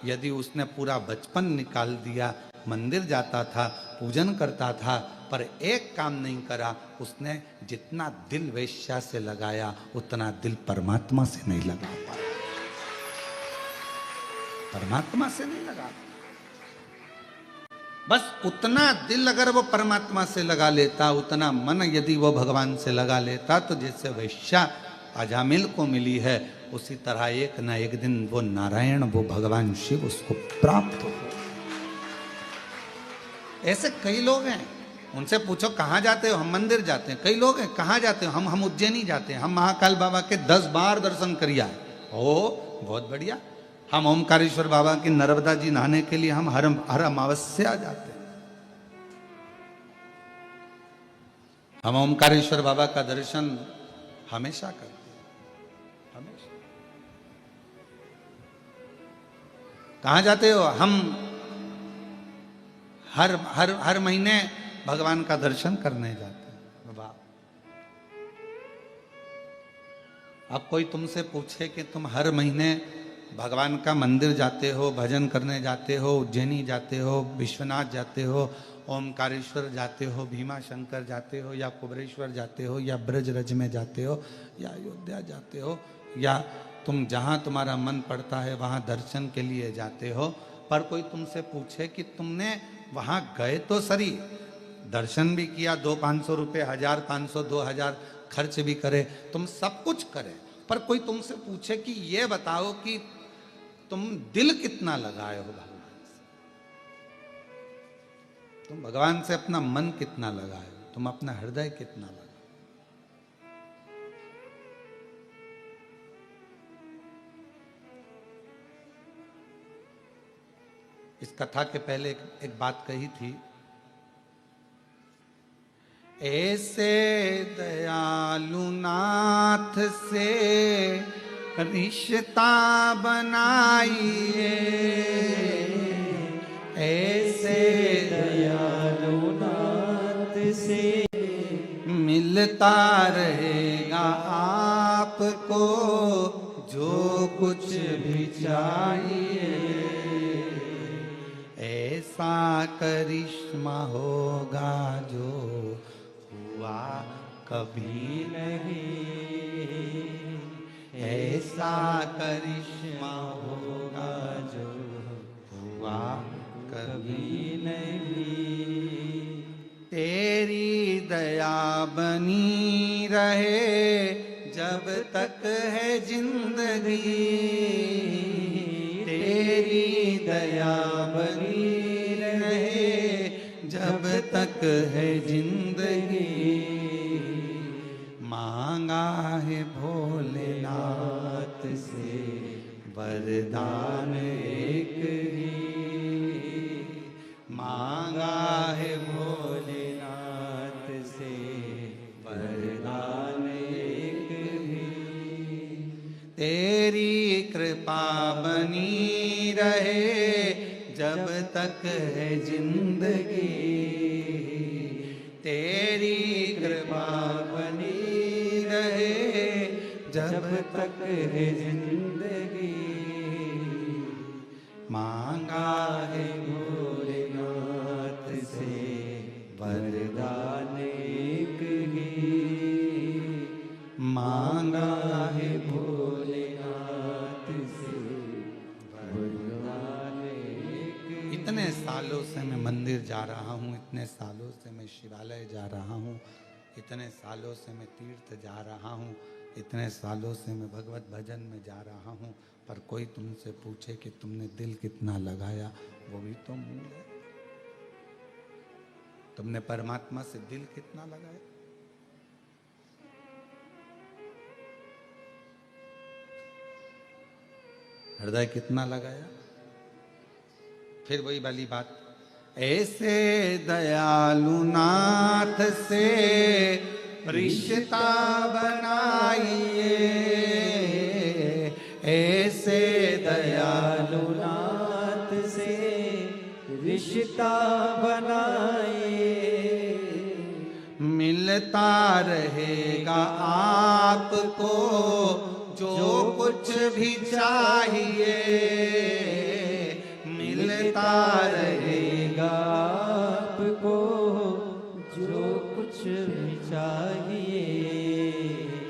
यदि उसने पूरा बचपन निकाल दिया, मंदिर जाता था, पूजन करता था, पर एक काम नहीं करा, उसने जितना दिल वेश्या से लगाया उतना दिल परमात्मा से नहीं लगा पाया। परमात्मा से नहीं लगा, बस उतना दिल अगर वो परमात्मा से लगा लेता, उतना मन यदि वो भगवान से लगा लेता, तो जैसे वेश्या अजामिल को मिली है, उसी तरह एक न एक दिन वो नारायण, वो भगवान शिव उसको प्राप्त हो। ऐसे कई लोग हैं, उनसे पूछो कहाँ जाते हो, हम मंदिर जाते हैं। कई लोग हैं, कहाँ जाते हो, हम उज्जैनी जाते हैं, हम महाकाल बाबा के 10 बार दर्शन करिया है। ओ बहुत बढ़िया। हम ओमकारेश्वर बाबा की नर्मदा जी नहाने के लिए हम हर अमावस्या जाते हैं। हम ओमकारेश्वर बाबा का दर्शन हमेशा करते हैं, हमेशा। कहाँ जाते हो, हम हर महीने भगवान का दर्शन करने जाते हैं। वाह। अब कोई तुमसे पूछे कि तुम हर महीने भगवान का मंदिर जाते हो, भजन करने जाते हो, उज्जैनी जाते हो, विश्वनाथ जाते हो, ओमकारेश्वर जाते हो, भीमा शंकर जाते हो, या कुबरेश्वर जाते हो, या ब्रजरज में जाते हो, या अयोध्या जाते हो, या तुम जहाँ तुम्हारा मन पड़ता है वहाँ दर्शन के लिए जाते हो, पर कोई तुमसे पूछे कि तुमने वहाँ गए तो सही, दर्शन भी किया, 200-500 रुपये, 1000-500, 2000 खर्च भी करे, तुम सब कुछ करे, पर कोई तुमसे पूछे कि ये बताओ कि तुम दिल कितना लगाए हो भगवान से, तुम भगवान से अपना मन कितना लगाए हो, तुम अपना हृदय कितना लगाए। इस कथा के पहले एक बात कही थी, ऐसे दयालु नाथ से रिश्ता बनाइए, ऐसे दयालु नाथ से मिलता रहेगा आपको जो कुछ भी चाहिए, ऐसा करिश्मा होगा जो हुआ कभी नहीं, ऐसा करिश्मा होगा जो हुआ कभी नहीं। तेरी दया बनी रहे जब तक है जिंदगी, तेरी दया बनी रहे जब तक है जिंदगी, मांगा है भोलेनाथ से वरदान एक ही, मांगा है भोलेनाथ से वरदान एक ही, तेरी कृपा बनी रहे जब तक है जिंदगी, तेरी कृपा बनी रहे जब तक है जिंदगी मांगा है भोलेनाथ से वरदान एक ही मांगा है भोलेनाथ से वरदान एक ही। इतने सालों से मैं मंदिर जा रहा हूँ, इतने सालों से मैं शिवालय जा रहा हूँ, इतने सालों से मैं तीर्थ जा रहा हूँ, इतने सालों से मैं भगवत भजन में जा रहा हूँ, पर कोई तुमसे पूछे कि तुमने दिल कितना लगाया, वो भी तो मूल है। तुमने परमात्मा से दिल कितना लगाया? हृदय कितना लगाया? फिर वही वाली बात, ऐसे दयालु नाथ से रिश्ता बनाइए, ऐसे दयालु नाथ से रिश्ता बनाए, मिलता रहेगा आपको जो कुछ भी चाहिए, मिलता रहेगा आपको जो कुछ भी चाहिए।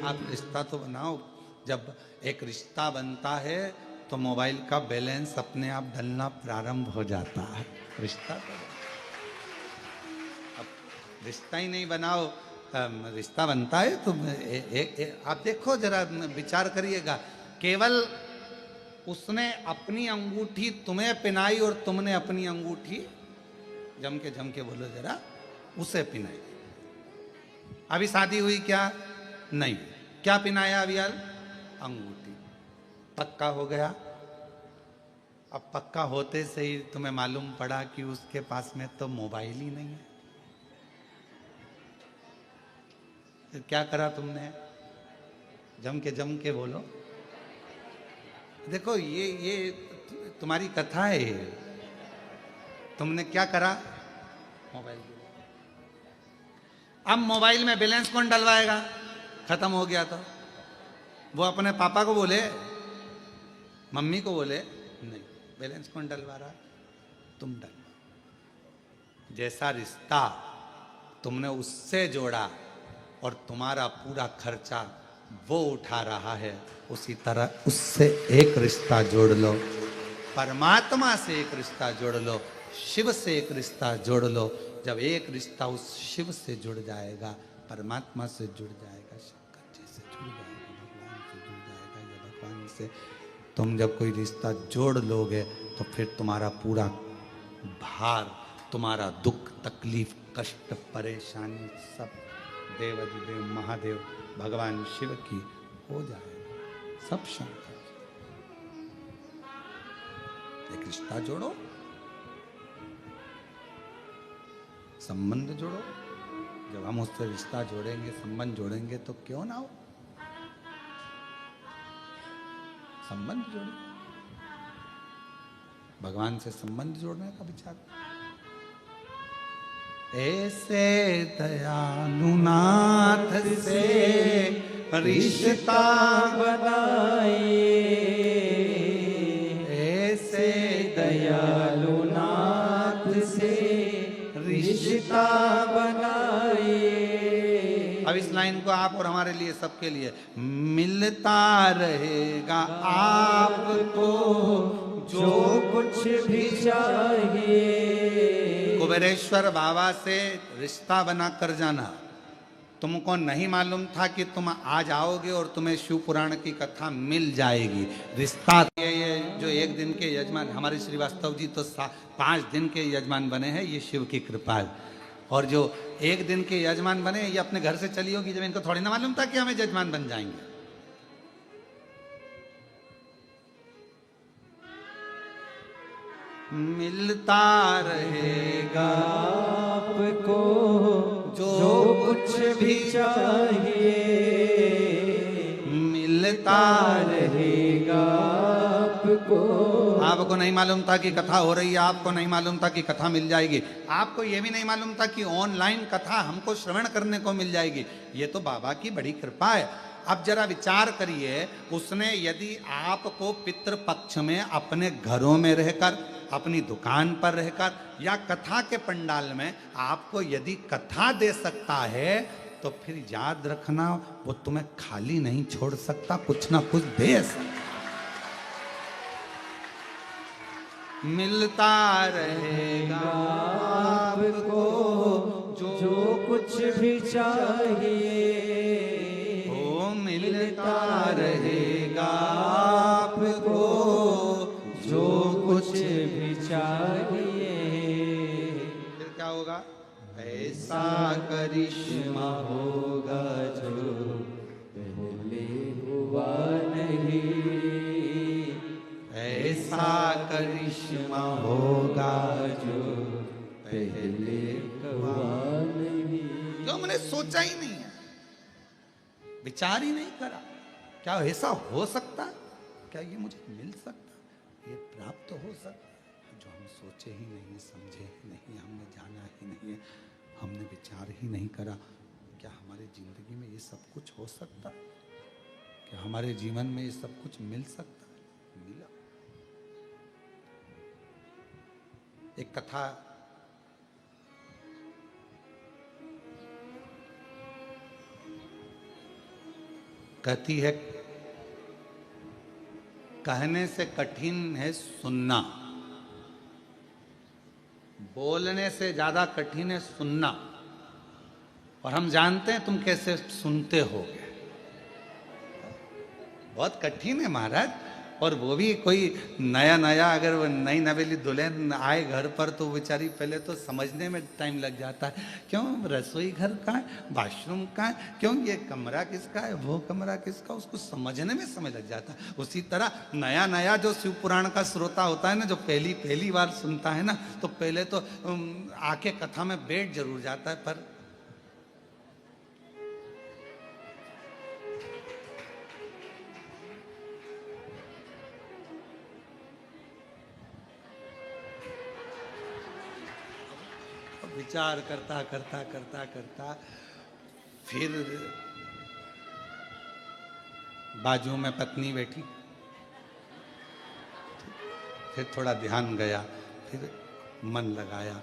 आप रिश्ता तो बनाओ। जब एक रिश्ता बनता है तो मोबाइल का बैलेंस अपने आप डलना प्रारंभ हो जाता है। रिश्ता तो अब रिश्ता ही नहीं बनाओ, रिश्ता बनता है तो आप देखो जरा, विचार करिएगा, केवल उसने अपनी अंगूठी तुम्हें पिनाई और तुमने अपनी अंगूठी जम के बोलो जरा, उसे पिनाई। अभी शादी हुई क्या? नहीं। क्या पिनाया अभी यार? अंगूठी। पक्का हो गया। अब पक्का होते से ही तुम्हें मालूम पड़ा कि उसके पास में तो मोबाइल ही नहीं है। तो क्या करा तुमने? जम के बोलो। देखो ये तुम्हारी कथा है। तुमने क्या करा? मोबाइल। अब मोबाइल में बैलेंस कौन डलवाएगा? खत्म हो गया तो वो अपने पापा को बोले, मम्मी को बोले, नहीं, बैलेंस कौन डलवा रहा? तुम डलवा। जैसा रिश्ता तुमने उससे जोड़ा और तुम्हारा पूरा खर्चा वो उठा रहा है, उसी तरह उससे एक रिश्ता जोड़ लो, परमात्मा से एक रिश्ता जोड़ लो, शिव से एक रिश्ता जोड़ लो। जब एक रिश्ता उस शिव से जुड़ जाएगा, परमात्मा से जुड़ जाएगा, शंकर जी से जुड़ जाएगा, भगवान से जुड़ जाएगा, या भगवान से तुम जब कोई रिश्ता जोड़ लोगे तो फिर तुम्हारा पूरा भार, तुम्हारा दुख, तकलीफ, कष्ट, परेशानी सब देवाधिदेव महादेव भगवान शिव की हो जाएगा, सब शंकर। एक रिश्ता जोड़ो, संबंध जोड़ो। जब हम उससे रिश्ता जोड़ेंगे, संबंध जोड़ेंगे तो क्यों ना हो, संबंध जोड़ो। भगवान से संबंध जोड़ने का विचार। ऐसे दयालु नाथ से रिश्ता बनाए, ऐसे दयालु नाथ से रिश्ता बनाए। अब इस लाइन को आप और हमारे लिए, सबके लिए, मिलता रहेगा आपको जो कुछ भी चाहिए। कुबेरेश्वर बाबा से रिश्ता बना कर जाना। तुमको नहीं मालूम था कि तुम आ जाओगे और तुम्हें शिव पुराण की कथा मिल जाएगी। रिश्ता ये जो एक दिन के यजमान, हमारे श्रीवास्तव जी तो 5 दिन के यजमान बने हैं, ये शिव की कृपा है। और जो एक दिन के यजमान बने, ये अपने घर से चली होगी, जब इनको थोड़ी ना मालूम था कि हमें यजमान बन जाएंगे। मिलता रहेगा आपको जो कुछ भी चाहिए, मिलता रहेगा आपको। आपको नहीं मालूम था कि कथा हो रही है, आपको नहीं मालूम था कि कथा मिल जाएगी, आपको यह भी नहीं मालूम था कि ऑनलाइन कथा हमको श्रवण करने को मिल जाएगी। ये तो बाबा की बड़ी कृपा है। अब जरा विचार करिए, उसने यदि आपको पितृपक्ष में अपने घरों में रहकर, अपनी दुकान पर रहकर या कथा के पंडाल में आपको यदि कथा दे सकता है, तो फिर याद रखना वो तुम्हें खाली नहीं छोड़ सकता, कुछ ना कुछ दे सकता। मिलता रहेगा आपको जो कुछ भी चाहिए, ओ मिलता रहेगा आपको जो कुछ भी चाहिए। फिर क्या होगा? ऐसा करिश्मा होगा जो पहले हुआ नहीं, ऐसा करिश्मा होगा जो पहले हुआ नहीं। जो मैंने सोचा ही नहीं है, विचार ही नहीं करा, क्या ऐसा हो सकता? क्या ये मुझे मिल सकता, ये प्राप्त हो सकता? जो हम सोचे ही नहीं, समझे ही नहीं, हमने जाना ही नहीं है, हमने विचार ही नहीं करा, क्या हमारी जिंदगी में ये सब कुछ हो सकता? क्या हमारे जीवन में ये सब कुछ मिल सकता? मिला। एक कथा कहती है, कहने से कठिन है सुनना, बोलने से ज्यादा कठिन है सुनना। और हम जानते हैं तुम कैसे सुनते होगे, बहुत कठिन है महाराज। और वो भी कोई नया नया, अगर वो नई नवेली दुल्हन आए घर पर तो बेचारी पहले तो समझने में टाइम लग जाता है, क्यों रसोई घर कहाँ है, वॉशरूम कहाँ है, क्यों ये कमरा किसका है, वो कमरा किसका, उसको समझने में समय लग जाता है। उसी तरह नया नया जो शिव पुराण का श्रोता होता है ना, जो पहली बार सुनता है ना, तो पहले तो आके कथा में बैठ जरूर जाता है, पर विचार करता करता करता करता फिर बाजू में पत्नी बैठी, फिर थोड़ा ध्यान गया, फिर मन लगाया,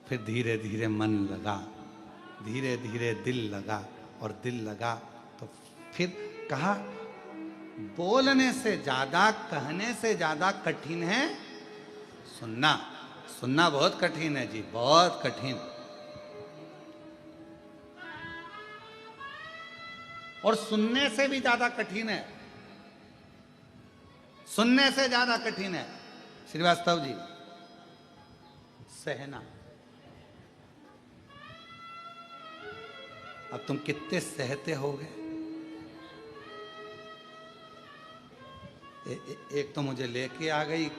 फिर धीरे धीरे मन लगा, धीरे धीरे दिल लगा, और दिल लगा तो फिर कहा, बोलने से ज्यादा, कहने से ज्यादा कठिन है सुनना। सुनना बहुत कठिन है जी, बहुत कठिन। और सुनने से भी ज्यादा कठिन है, सुनने से ज्यादा कठिन है श्रीवास्तव जी सहना। अब तुम कितने सहते होगे? एक तो मुझे लेके आ गई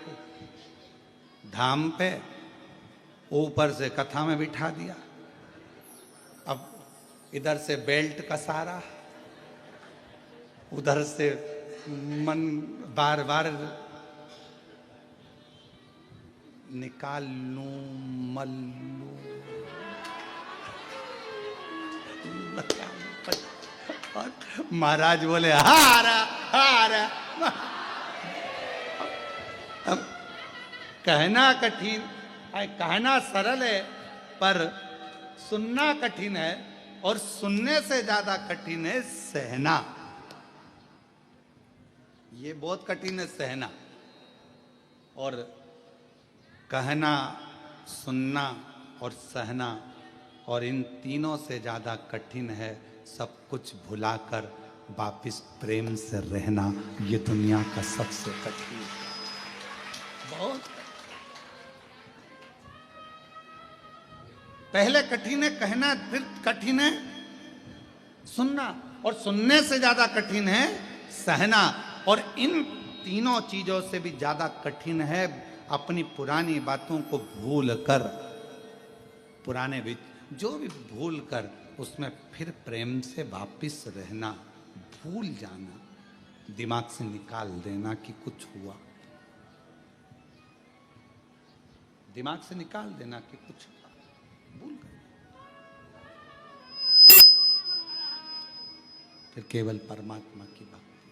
धाम पे, ऊपर से कथा में बिठा दिया, अब इधर से बेल्ट का सहारा, उधर से मन बार बार निकाल लूं मल लूं, और महाराज बोले हारा हारा। अब कहना कठिन, कहना सरल है, पर सुनना कठिन है, और सुनने से ज्यादा कठिन है सहना। ये बहुत कठिन है सहना। और कहना, सुनना और सहना, और इन तीनों से ज्यादा कठिन है सब कुछ भुलाकर वापिस प्रेम से रहना। ये दुनिया का सबसे कठिन, बहुत पहले कठिन है कहना, फिर कठिन है सुनना, और सुनने से ज्यादा कठिन है सहना। और इन तीनों चीजों से भी ज्यादा कठिन है अपनी पुरानी बातों को भूल कर, पुराने जो भी भूल कर उसमें फिर प्रेम से वापिस रहना, भूल जाना, दिमाग से निकाल देना कि कुछ हुआ, दिमाग से निकाल देना कि कुछ हुआ, भूल गए। फिर केवल परमात्मा की भक्ति।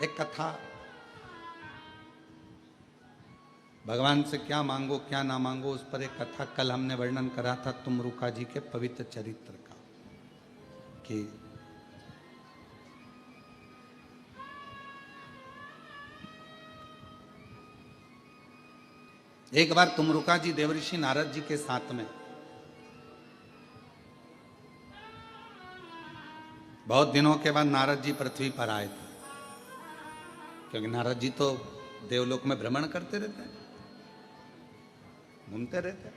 एक कथा, भगवान से क्या मांगो क्या ना मांगो, उस पर एक कथा कल हमने वर्णन करा था तुमरुका जी के पवित्र चरित्र का, कि एक बार तुमरुका जी देवऋषि नारद जी के साथ में बहुत दिनों के बाद नारद जी पृथ्वी पर आए थे, क्योंकि नारद जी तो देवलोक में भ्रमण करते रहते हैं, घूमते रहते हैं,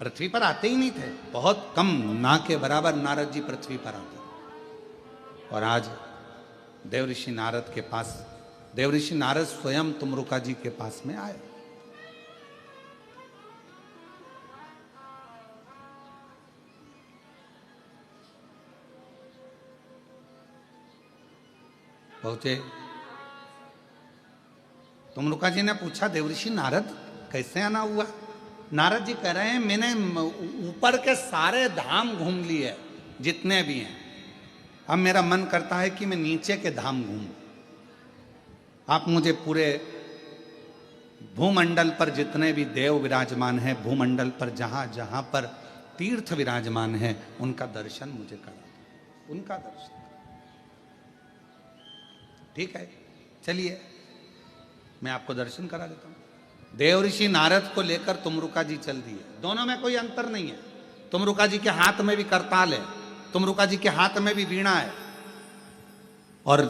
पृथ्वी पर आते ही नहीं थे, बहुत कम, ना के बराबर नारद जी पृथ्वी पर आते। और आज देवऋषि नारद के पास, देवऋषि नारद स्वयं तुमरुका जी के पास में आए। पहुंचे, तुमरुका जी ने पूछा देवऋषि नारद कैसे आना हुआ? नारद जी कह रहे हैं मैंने ऊपर के सारे धाम घूम लिए जितने भी हैं, अब मेरा मन करता है कि मैं नीचे के धाम घूमूं। आप मुझे पूरे भूमंडल पर जितने भी देव विराजमान हैं, भूमंडल पर जहां जहां पर तीर्थ विराजमान है, उनका दर्शन मुझे करा दो, उनका दर्शन। ठीक है, चलिए मैं आपको दर्शन करा देता हूं। देवऋषि नारद को लेकर तुमरुका जी चल दिए। दोनों में कोई अंतर नहीं है। तुमरुका जी के हाथ में भी करताल है, तुमरुका जी के हाथ में भी वीणा है, और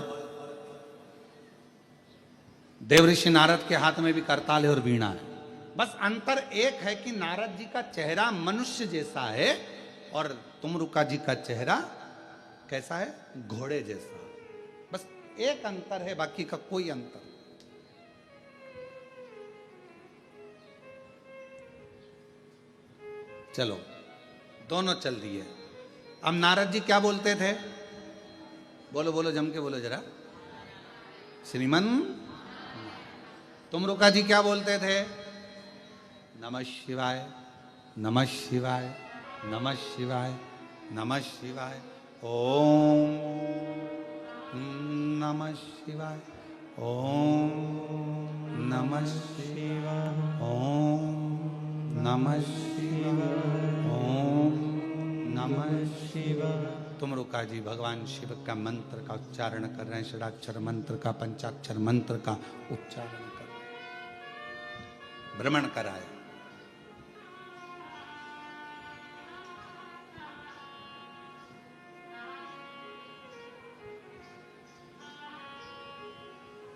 देवऋषि नारद के हाथ में भी करताल है और वीणा है। बस अंतर एक है कि नारद जी का चेहरा मनुष्य जैसा है और तुमरुका जी का चेहरा कैसा है? घोड़े जैसा। बस एक अंतर है, बाकी का कोई अंतर नहीं। चलो दोनों चल दिए। अब नारद जी क्या बोलते थे? बोलो बोलो, जम के बोलो जरा। श्रीमन। तुमरुका जी क्या बोलते थे? नमः शिवाय, नमः शिवाय, नमः शिवाय, नमः शिवाय, ओम नमः शिवाय, ओम नमः शिवाय, ओम नमः शिवाय, ओम नमः शिवाय। तुमरुका जी भगवान शिव का मंत्र का उच्चारण कर रहे हैं, षडाक्षर मंत्र का, पंचाक्षर मंत्र का उच्चारण कर रहे हैं। भ्रमण कराया।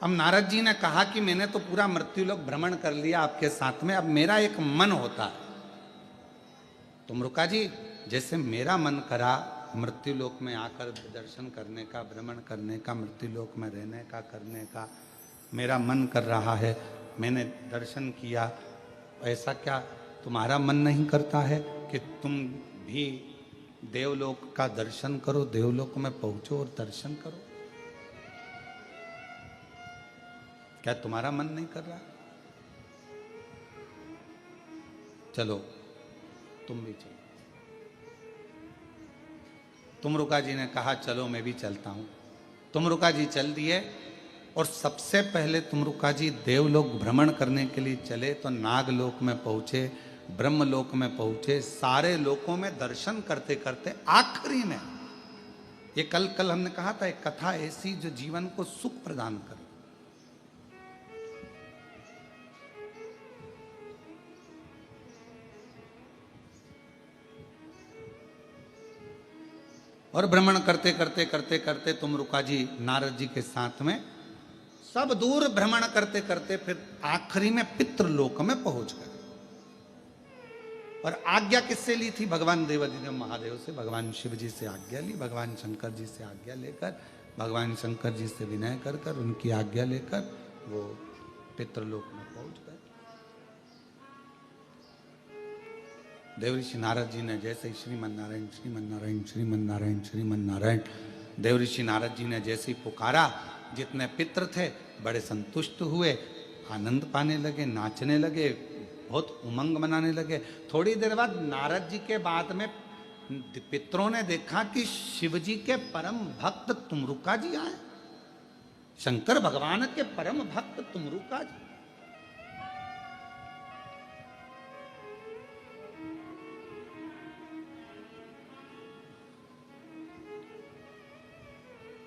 अब नारद जी ने कहा कि मैंने तो पूरा मृत्युलोक भ्रमण कर लिया आपके साथ में, अब मेरा एक मन होता है। तुमरुका जी, जैसे मेरा मन करा मृत्युलोक में आकर दर्शन करने का, भ्रमण करने का, मृत्युलोक में रहने का, करने का मेरा मन कर रहा है, मैंने दर्शन किया, ऐसा क्या तुम्हारा मन नहीं करता है कि तुम भी देवलोक का दर्शन करो, देवलोक में पहुंचो और दर्शन करो? क्या तुम्हारा मन नहीं कर रहा? चलो तुम भी चलो। तुमरुका जी ने कहा चलो मैं भी चलता हूं। तुमरुका जी चल दिए और सबसे पहले तुमरुका जी देवलोक भ्रमण करने के लिए चले तो नागलोक में पहुंचे, ब्रह्मलोक में पहुंचे, सारे लोकों में दर्शन करते करते आखिरी में, ये कल हमने कहा था, एक कथा ऐसी जो जीवन को सुख प्रदान करे। और भ्रमण करते करते करते करते तुमरुका जी नारद जी के साथ में सब दूर भ्रमण करते करते फिर आखिरी में पितृलोक में पहुंच गए। और आज्ञा किससे ली थी? भगवान देवाधिदेव महादेव से, भगवान शिव जी से आज्ञा ली, भगवान शंकर जी से आज्ञा लेकर, भगवान शंकर जी से विनय कर कर उनकी आज्ञा लेकर वो पितृलोक में पहुंच गए। देवऋषि नारद जी ने जैसे ही श्रीमन नारायण श्रीमन नारायण श्रीमन नारायण श्रीमन नारायण, देवऋषि नारद जी ने जैसे ही पुकारा, जितने पितृ थे बड़े संतुष्ट हुए, आनंद पाने लगे, नाचने लगे, बहुत उमंग मनाने लगे। थोड़ी देर बाद नारद जी के बाद में पितरों ने देखा कि शिव जी के परम भक्त तुमरुका जी आए, शंकर भगवान के परम भक्त तुमरुका जी।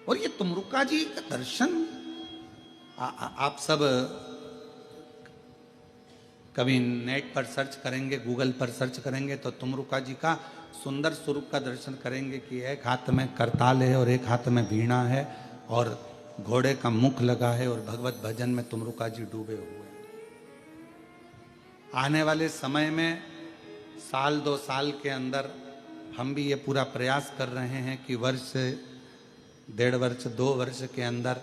और ये तुमरुका जी का दर्शन आप सब कभी नेट पर सर्च करेंगे, गूगल पर सर्च करेंगे तो तुमरुका जी का सुंदर स्वरूप का दर्शन करेंगे कि एक हाथ में करताल है और एक हाथ में वीणा है और घोड़े का मुख लगा है और भगवत भजन में तुमरुका जी डूबे हुए हैं। आने वाले समय में साल 2 साल के अंदर हम भी ये पूरा प्रयास कर रहे हैं कि वर्ष 1.5 वर्ष 2 वर्ष के अंदर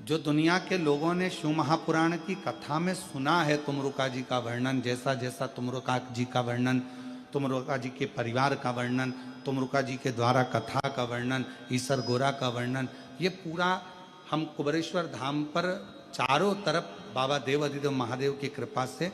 जो दुनिया के लोगों ने शिव महापुराण की कथा में सुना है तुमरुका जी का वर्णन, जैसा जैसा तुमरुका जी का वर्णन, तुमरुका जी के परिवार का वर्णन, तुमरुका जी के द्वारा कथा का वर्णन, ईसर गोरा का वर्णन, ये पूरा हम कुबेरेश्वर धाम पर चारों तरफ बाबा देव अधिदेव महादेव की कृपा से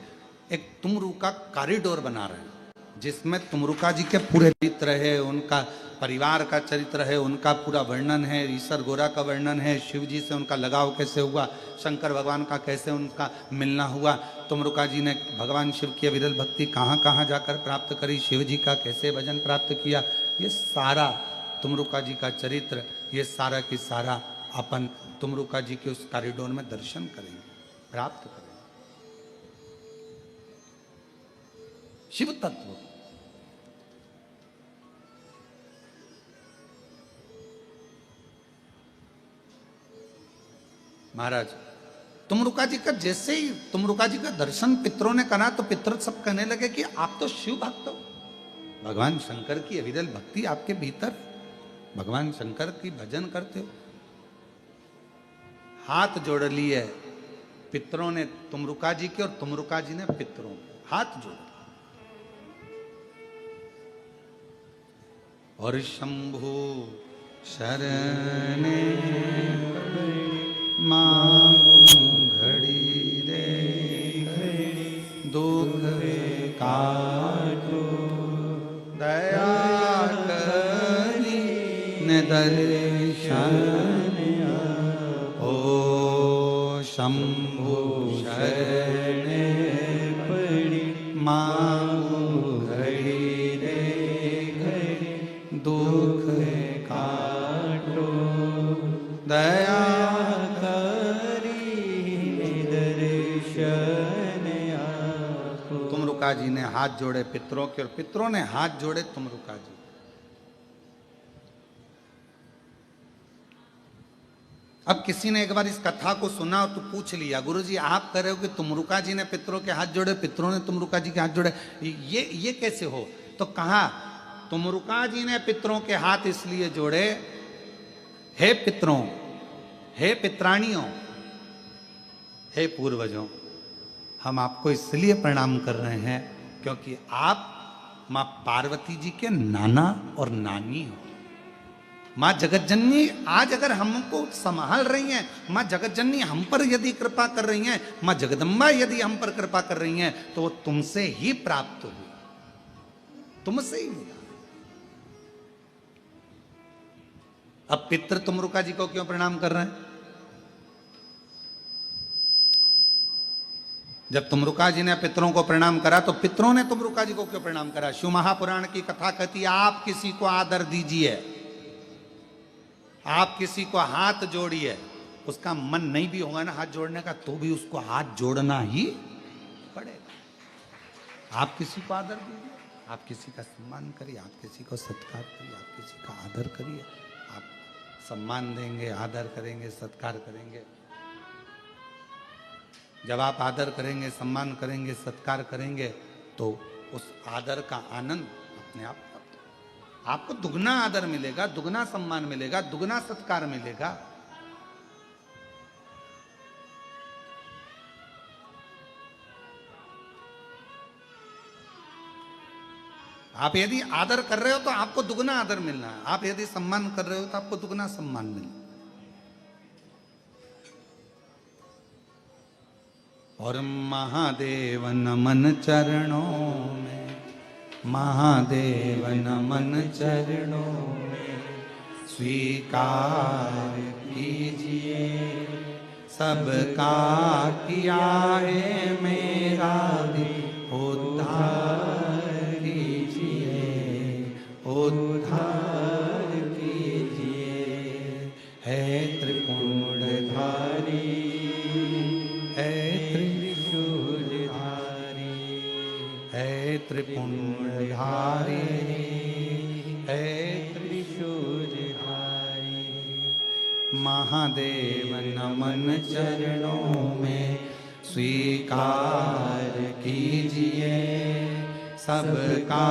एक तुमरुका कॉरिडोर बना रहे हैं, जिसमें तुमरुका जी के पूरे चरित्र है, उनका परिवार का चरित्र है, उनका पूरा वर्णन है, ईसर गोरा का वर्णन है, शिव जी से उनका लगाव कैसे हुआ, शंकर भगवान का कैसे उनका मिलना हुआ, तुमरुका जी ने भगवान शिव की विरल भक्ति कहाँ कहाँ जाकर प्राप्त करी, शिव जी का कैसे भजन प्राप्त किया, ये सारा तुमरुका जी का चरित्र, ये सारा की सारा अपन तुमरुका जी के उस कॉरिडोर में दर्शन करेंगे, प्राप्त करेंगे। शिव तत्व महाराज तुमरुका जी का जैसे ही तुमरुका जी का दर्शन पितरों ने करा तो पितर सब कहने लगे कि आप तो शिव भक्त हो, भगवान शंकर की अविरल भक्ति आपके भीतर, भगवान शंकर की भजन करते हो। हाथ जोड़ लिए पितरों ने तुमरुका जी के और तुमरुका जी ने पितरों के हाथ जोड़ और शंभु शरण मांगू घड़ी रे दुख काटो दया करी न दर्शन ओ शंभु शरण पड़ी मांगू घड़ी रे दुख काटो दया तुमरुका जी ने हाथ जोड़े पितरों के और पितरों ने हाथ जोड़े तुमरुका जी। अब किसी ने एक बार इस कथा को सुना और तो पूछ लिया, गुरुजी आप कह रहे हो कि तुमरुका जी ने पितरों के हाथ जोड़े, पितरों ने तुमरुका जी के हाथ जोड़े, ये कैसे हो? तो कहा तुमरुका जी ने पितरों के हाथ इसलिए जोड़े, हे पितरों, हे पितरानियों, हे पूर्वजों, हम आपको इसलिए प्रणाम कर रहे हैं क्योंकि आप माँ पार्वती जी के नाना और नानी हो। माँ जगतजननी आज अगर हमको संभाल रही हैं, माँ जगतजननी हम पर यदि कृपा कर रही हैं, माँ जगदम्बा यदि हम पर कृपा कर रही हैं, तो वो तुमसे ही प्राप्त हुई, तुमसे ही मिला। अब पितृ तुमरुका जी को क्यों प्रणाम कर रहे हैं? जब तुमरुका जी ने पितरों को प्रणाम करा तो पितरों ने तुमरुका जी को क्यों प्रणाम करा? शिव महापुराण की कथा कहती है आप किसी को आदर दीजिए, आप किसी को हाथ जोड़िए, उसका मन नहीं भी होगा ना हाथ जोड़ने का तो भी उसको हाथ जोड़ना ही पड़ेगा। आप किसी को आदर दीजिए, आप किसी का सम्मान करिए, आप किसी को सत्कार करिए, आप किसी का आदर करिए। आप सम्मान देंगे, आदर करेंगे, सत्कार करेंगे, जब आप आदर करेंगे, सम्मान करेंगे, सत्कार करेंगे तो उस आदर का आनंद अपने आप आपको दुगना आदर मिलेगा, दुगना सम्मान मिलेगा, दुगना सत्कार मिलेगा। आप यदि आदर कर रहे हो तो आपको दुगना आदर मिलना है, आप यदि सम्मान कर रहे हो तो आपको दुगना सम्मान मिलना। और महादेव नमन चरणों में महादेव नमन चरणों में स्वीकार कीजिए, सबका किया है मेरा भी उद्धार कीजिए, उद्धार कीजिए। है त्रिपुंडधारी, है त्रिशूलधारी, है त्रिपुंडधारी, है त्रिशूलधारी। महादेव नमन चरणों में स्वीकार कीजिए, सबका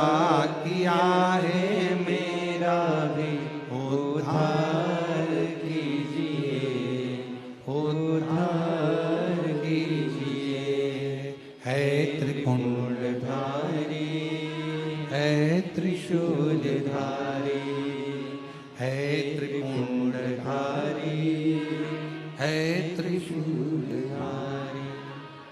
किया है मेरा भी उद्धार कीजिए, उद्धार कीजिए। है त्रिपुंडधारी, है त्रिशूलधारी, है त्रिपुंडधारी, है त्रिशूलधारी।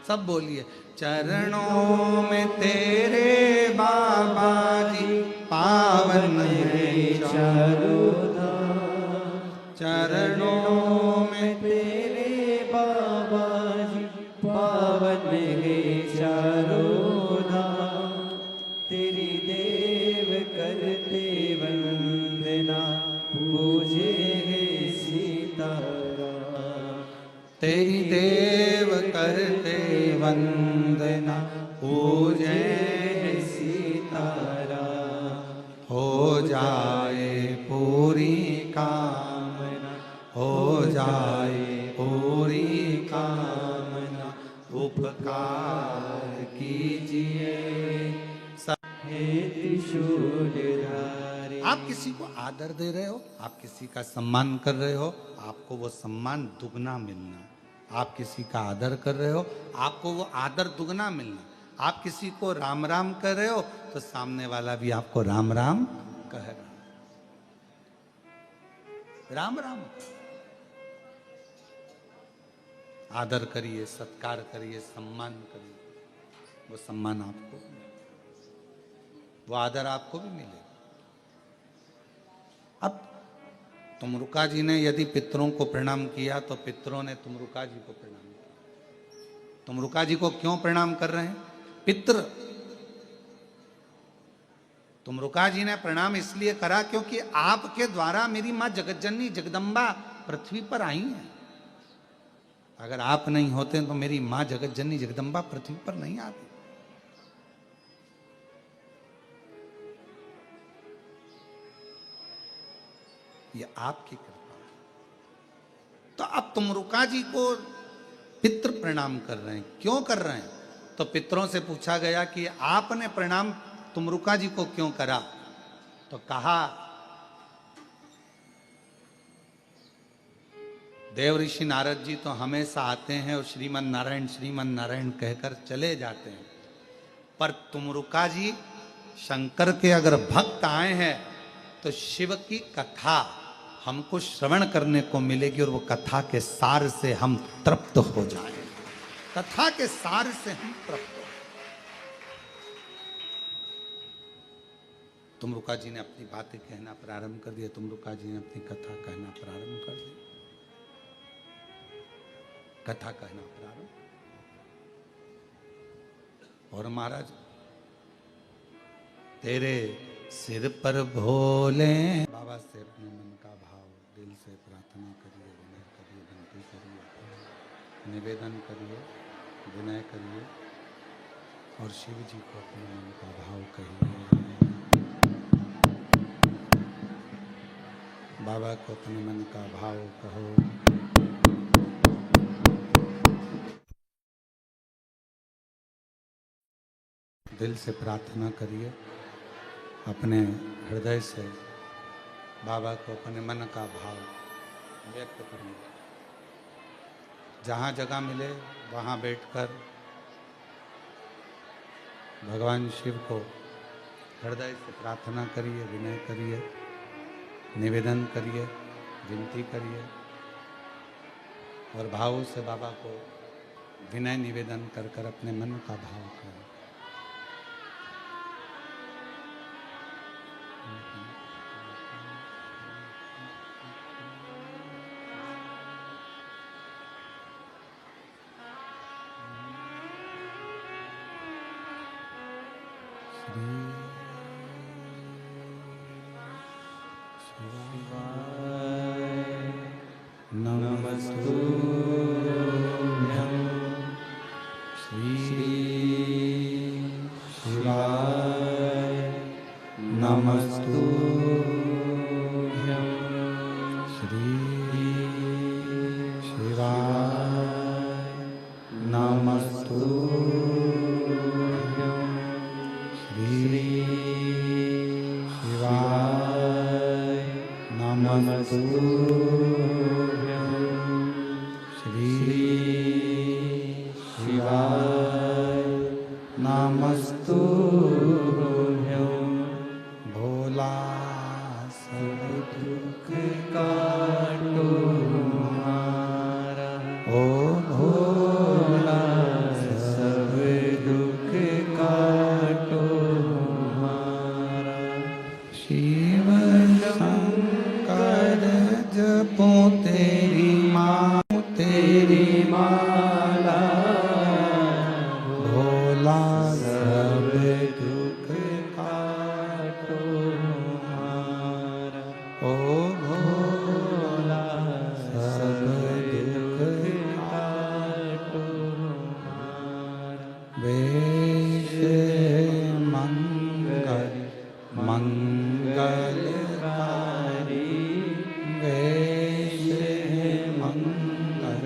सब बोलिए। चरणों में तेरे बाबा जी पावन है चारों धाम, चरणों में तेरे बाबा जी पावन है चारों धाम। तेरी देव करते वंदना, पूजे है सीताराम। तेरी देव करते वंदना, पूजे सीताराम। हो जाए पूरी कामना, हो जाए पूरी कामना, उपकार कीजिए। हे त्रिशूलधारी। आप किसी को आदर दे रहे हो, आप किसी का सम्मान कर रहे हो, आपको वो सम्मान दुगना मिलना। आप किसी का आदर कर रहे हो, आपको वो आदर दुगना मिलना। आप किसी को राम राम कर रहे हो तो सामने वाला भी आपको राम राम कहेगा। राम राम आदर करिए, सत्कार करिए, सम्मान करिए, वो सम्मान आपको, वो आदर आपको भी मिलेगा। अब तुमरुका जी ने यदि पितरों को प्रणाम किया तो पितरों ने तुमरुका जी को प्रणाम किया। तुमरुका जी को क्यों प्रणाम कर रहे हैं? पितृ। तुमरुका जी ने प्रणाम इसलिए करा क्योंकि आपके द्वारा मेरी मां जगतजननी जगदम्बा पृथ्वी पर आई हैं। अगर आप नहीं होते तो मेरी मां जगतजननी जगदम्बा पृथ्वी पर नहीं आती। ये आपकी कृपा है। तो अब तुमरुका जी को पितृ प्रणाम कर रहे हैं। क्यों कर रहे हैं? तो पितरों से पूछा गया कि आपने प्रणाम तुमरुका जी को क्यों करा? तो कहा देव ऋषि नारद जी तो हमेशा आते हैं और श्रीमन नारायण कहकर चले जाते हैं, पर तुमरुका जी शंकर के अगर भक्त आए हैं तो शिव की कथा हमको श्रवण करने को मिलेगी और वो कथा के सार से हम तृप्त हो जाएंगे। कथा के सार से हम तृप्त हो। तुमरुका जी ने अपनी बातें कहना प्रारंभ कर दिया। तुमरुका जी ने अपनी कथा कहना प्रारंभ कर दी। कथा कहना प्रारंभ। और महाराज तेरे सिर पर भोले बाबा से अपने मन का भाव दिल से प्रार्थना करिए, विनय करिए, विनती करिए, निवेदन करिए, विनय करिए और शिव जी को अपने मन का भाव कहिए। बाबा को अपने मन का भाव कहो। दिल से प्रार्थना करिए, अपने हृदय से बाबा को अपने मन का भाव व्यक्त करिए। जहाँ जगह मिले वहाँ बैठकर भगवान शिव को हृदय से प्रार्थना करिए, विनय करिए, निवेदन करिए, विनती करिए और भाव से बाबा को विनय निवेदन कर कर अपने मन का भाव करें। नमस्तुभ्यं श्री शिवाय नमस्तुभ्यं श्री शिवाय नमस्तुभ्यं श्री शिवाय नमस्तुभ्यं श्री शिवाय नमस्तुभ्यं भोला सब दुख काटो हमारा ओ भोला सब दुख काटो हमारा शिव शंकर जपो तेरी माँ तेरी माला भोला सब दुख काटो हमारा ओ भोला सब दुख काटो हमारा वेश मंगल मंगलकारी वेश मंगल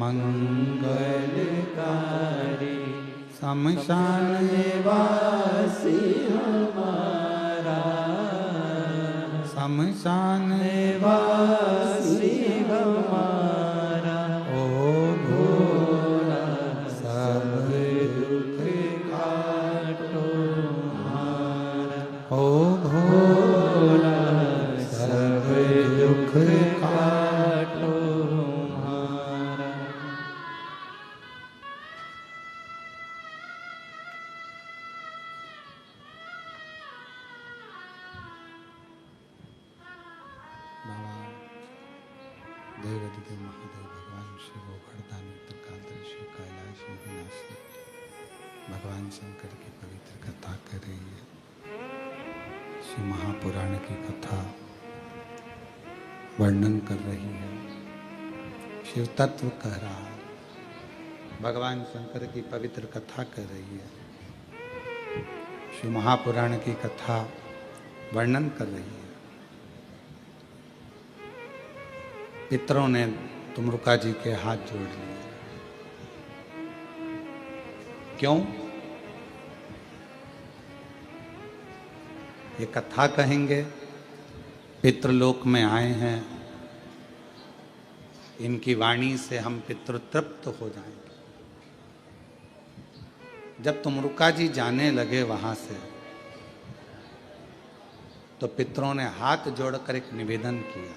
मंगलकारी शमशान निवासी हमारा शमशान निवासी हमारा ओ भोला सब दुख काटो हमारा ओ भोला सब दुख काटो हमारा बाबा देवादिदेव महादेव भगवान शिव वरदानी त्रिकालदर्शी कैलाशी विनाशी भगवान शंकर की पवित्र कथा कर रही है। शिव महापुराण की कथा वर्णन कर रही है, शिव तत्व कह रहा है, भगवान शंकर की पवित्र कथा कर रही है, शिव महापुराण की कथा वर्णन कर रही है। पितरों ने तुमरुका जी के हाथ जोड़ लिए। क्यों? ये कथा कहेंगे, पितृलोक में आए हैं, इनकी वाणी से हम पितृतृप्त हो जाएंगे। जब तुमरुका जी जाने लगे वहां से, तो पितरों ने हाथ जोड़कर एक निवेदन किया,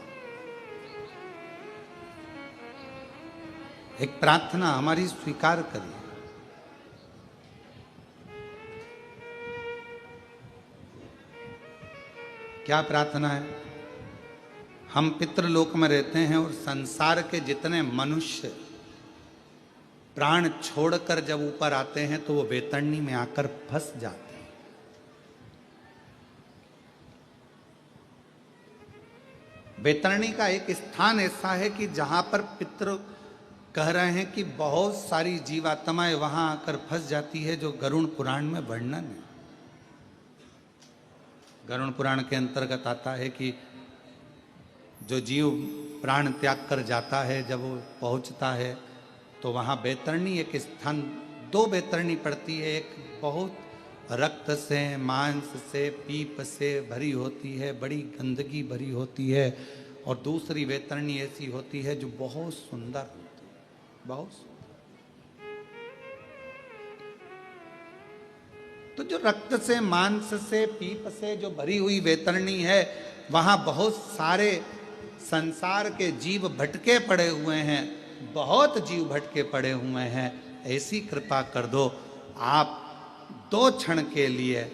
एक प्रार्थना हमारी स्वीकार करिए। क्या प्रार्थना है? हम पितृलोक में रहते हैं और संसार के जितने मनुष्य प्राण छोड़कर जब ऊपर आते हैं तो वो वेतरणी में आकर फंस जाते हैं। वेतरणी का एक स्थान ऐसा है कि जहां पर पितृ कह रहे हैं कि बहुत सारी जीवात्माएं वहां आकर फंस जाती है, जो गरुड़ पुराण में वर्णन है। गरुड़ पुराण के अंतर्गत आता है कि जो जीव प्राण त्याग कर जाता है, जब वो पहुंचता है तो वहां बैतरणी एक स्थान, दो बैतरणी पड़ती है। एक बहुत रक्त से, मांस से, पीप से भरी होती है, बड़ी गंदगी भरी होती है, और दूसरी बैतरणी ऐसी होती है जो बहुत सुंदर होती है, बहुत सुंदर। तो जो रक्त से, मांस से, पीप से जो भरी हुई बैतरणी है, वहां बहुत सारे संसार के जीव भटके पड़े हुए हैं, बहुत जीव भटके पड़े हुए हैं। ऐसी कृपा कर दो, आप 2 क्षण के लिए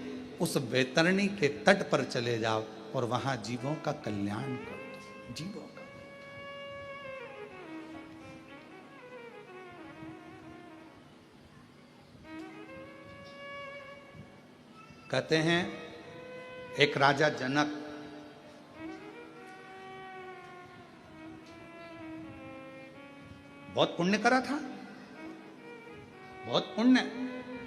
उस बैतरणी के तट पर चले जाओ और वहां जीवों का कल्याण कर दो, जीवों का। कहते हैं एक राजा जनक बहुत पुण्य करा था, बहुत पुण्य।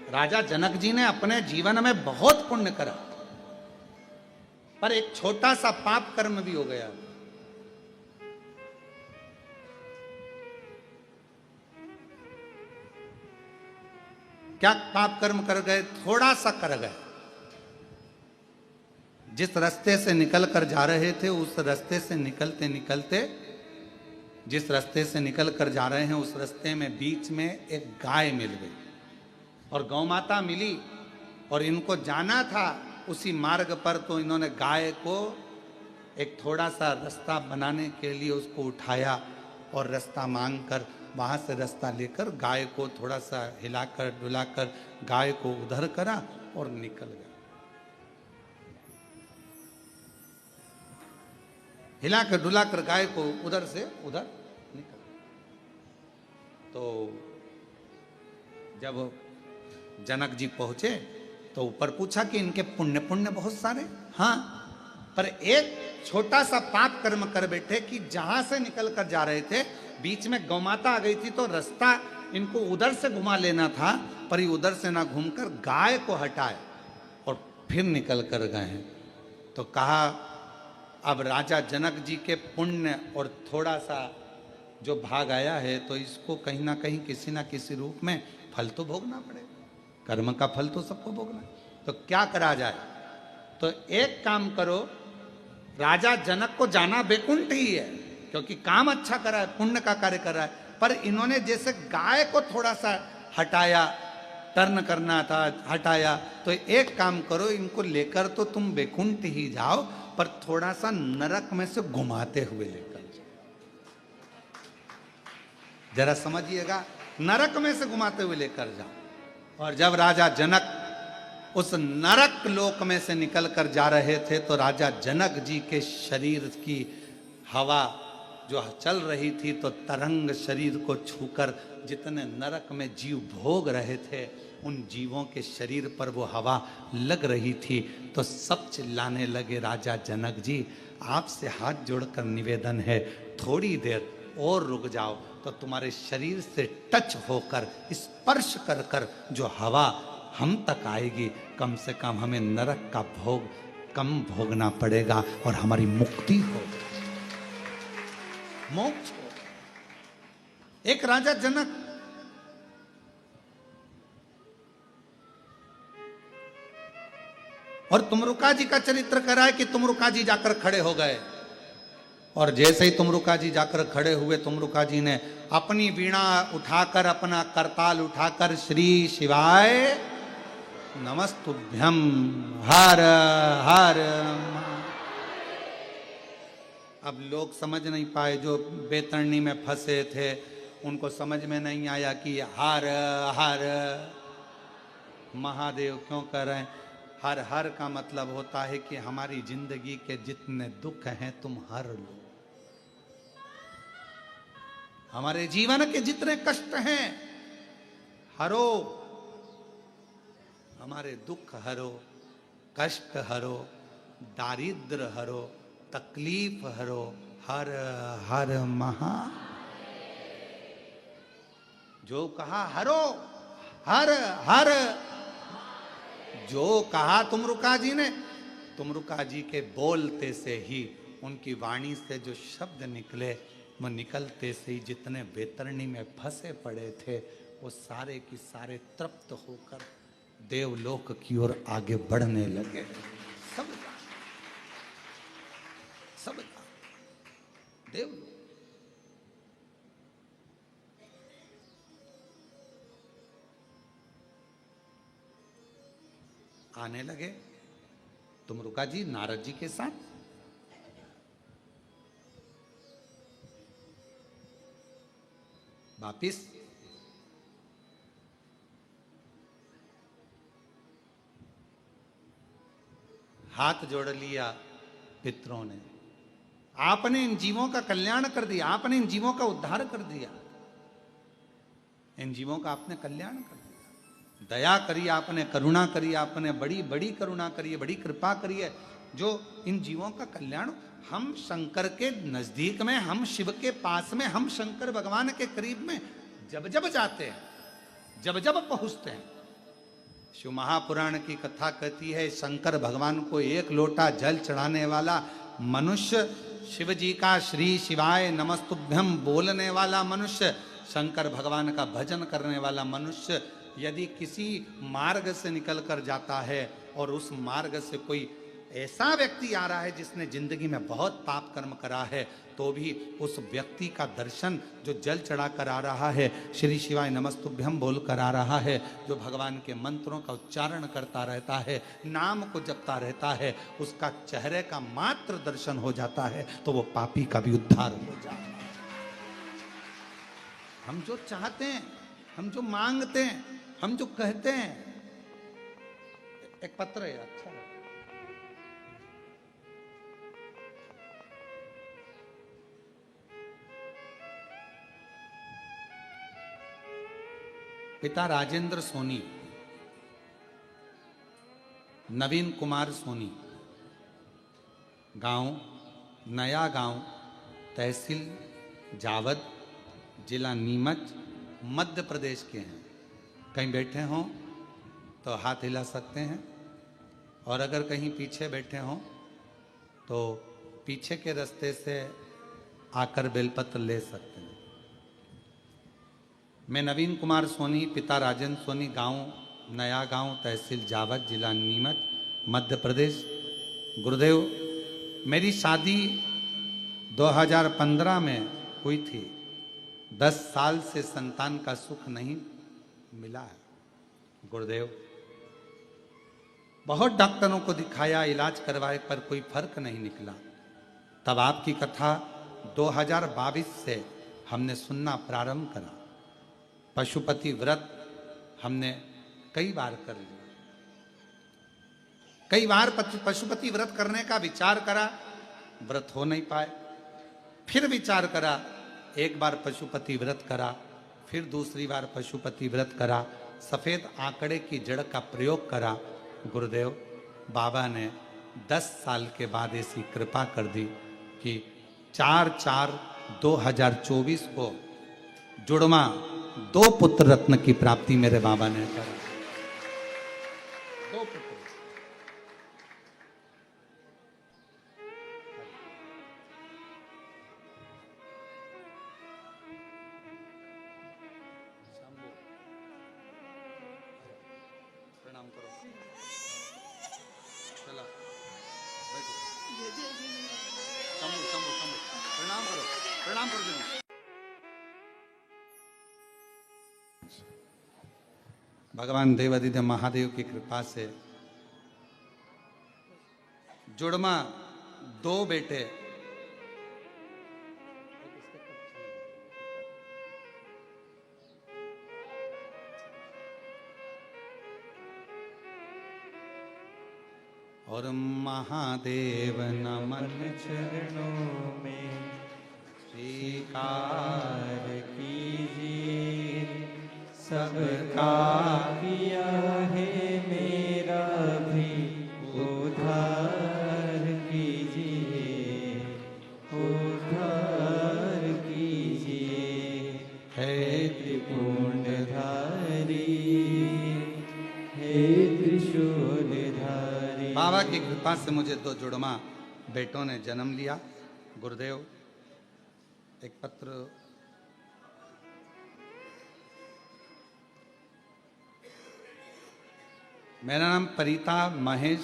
राजा जनक जी ने अपने जीवन में बहुत पुण्य करा, पर एक छोटा सा पाप कर्म भी हो गया। क्या पाप कर्म कर गए? थोड़ा सा कर गए। जिस रास्ते से निकल कर जा रहे थे, उस रास्ते से निकलते निकलते, जिस रास्ते से निकल कर जा रहे हैं उस रास्ते में बीच में एक गाय मिल गई और गौ माता मिली और इनको जाना था उसी मार्ग पर, तो इन्होंने गाय को एक थोड़ा सा रास्ता बनाने के लिए उसको उठाया और रास्ता मांग कर वहाँ से रास्ता लेकर गाय को थोड़ा सा हिलाकर डुलाकर गाय को उधर करा और निकल गया। हिलाकर डुलाकर गाय को उधर से उधर निकल। तो जब जनक जी पहुंचे तो ऊपर पूछा कि इनके पुण्य पुण्य बहुत सारे, हाँ, पर एक छोटा सा पाप कर्म कर बैठे कि जहां से निकल कर जा रहे थे बीच में गौमाता आ गई थी, तो रास्ता इनको उधर से घुमा लेना था, पर ये उधर से ना घूमकर गाय को हटाए और फिर निकल कर गए हैं। तो कहा अब राजा जनक जी के पुण्य और थोड़ा सा जो भाग आया है, तो इसको कहीं ना कहीं किसी ना किसी रूप में फल तो भोगना पड़ेगा। कर्म का फल तो सबको भोगना। तो क्या करा जाए? तो एक काम करो, राजा जनक को जाना बैकुंठ ही है, क्योंकि काम अच्छा करा है, पुण्य का कार्य कर रहा है, पर इन्होंने जैसे गाय को थोड़ा सा हटाया, टर्न करना था, हटाया, तो एक काम करो, इनको लेकर तो तुम बैकुंठ ही जाओ, पर थोड़ा सा नरक में से घुमाते हुए लेकर जाओ। जरा समझिएगा, नरक में से घुमाते हुए लेकर जाओ। और जब राजा जनक उस नरक लोक में से निकल कर जा रहे थे, तो राजा जनक जी के शरीर की हवा जो चल रही थी, तो तरंग शरीर को छूकर जितने नरक में जीव भोग रहे थे, उन जीवों के शरीर पर वो हवा लग रही थी। तो सब चिल्लाने लगे, राजा जनक जी, आपसे हाथ जोड़कर निवेदन है, थोड़ी देर और रुक जाओ, तो तुम्हारे शरीर से टच होकर, स्पर्श कर कर जो हवा हम तक आएगी, कम से कम हमें नरक का भोग कम भोगना पड़ेगा और हमारी मुक्ति हो, मोक्ष हो। एक राजा जनक और तुमरुका जी का चरित्र करा है कि तुमरुका जी जाकर खड़े हो गए, और जैसे ही तुमरुका जी जाकर खड़े हुए, तुमरुका जी ने अपनी वीणा उठाकर, अपना करताल उठाकर, श्री शिवाय नमस्तुभ्यम हर हर। अब लोग समझ नहीं पाए, जो बेतरनी में फंसे थे, उनको समझ में नहीं आया कि हर हर महादेव क्यों कर रहे हैं। हर हर का मतलब होता है कि हमारी जिंदगी के जितने दुख हैं तुम हर लो, हमारे जीवन के जितने कष्ट हैं हरो, हमारे दुख हरो, कष्ट हरो, दारिद्र हरो, तकलीफ हरो, हर हर महा। जो कहा हरो, हर हर, जो कहा तुमरुका जी ने, तुमरुका जी के बोलते से ही, उनकी वाणी से जो शब्द निकले, वो निकलते से ही जितने बेतरनी में फंसे पड़े थे, वो सारे की सारे तृप्त होकर देवलोक की ओर आगे बढ़ने लगे। सब देवलोक आने लगे। तुमरुका जी नारद जी के साथ वापिस हाथ जोड़ लिया पितरों ने, आपने इन जीवों का कल्याण कर दिया, आपने इन जीवों का उद्धार कर दिया, इन जीवों का आपने कल्याण कर दिया। दया करी आपने, करुणा करी आपने, बड़ी बड़ी करुणा करी है, बड़ी कृपा करी है, जो इन जीवों का कल्याण। हम शंकर के नजदीक में, हम शिव के पास में, हम शंकर भगवान के करीब में जब जब जाते हैं, जब जब पहुंचते हैं, शिव महापुराण की कथा कहती है शंकर भगवान को एक लोटा जल चढ़ाने वाला मनुष्य, शिव जी का श्री शिवाय नमस्तुभ्यम बोलने वाला मनुष्य, शंकर भगवान का भजन करने वाला मनुष्य यदि किसी मार्ग से निकल कर जाता है और उस मार्ग से कोई ऐसा व्यक्ति आ रहा है जिसने जिंदगी में बहुत पाप कर्म करा है, तो भी उस व्यक्ति का दर्शन, जो जल चढ़ा कर आ रहा है, श्री शिवाय नमस्तुभ्यम बोल कर आ रहा है, जो भगवान के मंत्रों का उच्चारण करता रहता है, नाम को जपता रहता है, उसका चेहरे का मात्र दर्शन हो जाता है तो वो पापी का भी उद्धार हो जाता है। हम जो चाहते हैं, हम जो मांगते हैं, हम जो कहते हैं। एक पत्र है, अच्छा है। पिता राजेंद्र सोनी, नवीन कुमार सोनी, गांव नया गांव, तहसील जावद, जिला नीमच, मध्य प्रदेश के हैं। कहीं बैठे हों तो हाथ हिला सकते हैं, और अगर कहीं पीछे बैठे हों तो पीछे के रास्ते से आकर बेलपत्र ले सकते हैं। मैं नवीन कुमार सोनी, पिता राजेंद्र सोनी, गांव नया गांव, तहसील जावद, जिला नीमच, मध्य प्रदेश। गुरुदेव, मेरी शादी 2015 में हुई थी। 10 साल से संतान का सुख नहीं मिला है। गुरुदेव, बहुत डॉक्टरों को दिखाया, इलाज करवाए, पर कोई फर्क नहीं निकला। तब आपकी कथा 2022 से हमने सुनना प्रारंभ करा। पशुपति व्रत हमने कई बार कर लिया। कई बार पशुपति व्रत करने का विचार करा, व्रत हो नहीं पाए। फिर विचार करा, एक बार पशुपति व्रत करा, फिर दूसरी बार पशुपति व्रत करा, सफेद आंकड़े की जड़ का प्रयोग करा। गुरुदेव, बाबा ने 10 साल के बाद ऐसी कृपा कर दी कि 4/4/2024 को जुड़वा 2 पुत्र रत्न की प्राप्ति मेरे बाबा ने करा। 2 पुत्र। प्रणाम करो, चला बैठो। शंभू शंभू शंभू, प्रणाम करो, प्रणाम करो। भगवान देवादिदेव महादेव की कृपा से जुड़मा 2 बेटे, और महादेव नमन चरणों में स्वीकार कीजिए, सबका किया है मेरा भी उद्धार कीजिए, उद्धार कीजिए। है त्रिपुंडधारी, हे त्रिशूलधारी। बाबा की कृपा से मुझे 2 जुड़वा बेटों ने जन्म लिया। गुरुदेव, एक पत्र मेरा नाम परिता महेश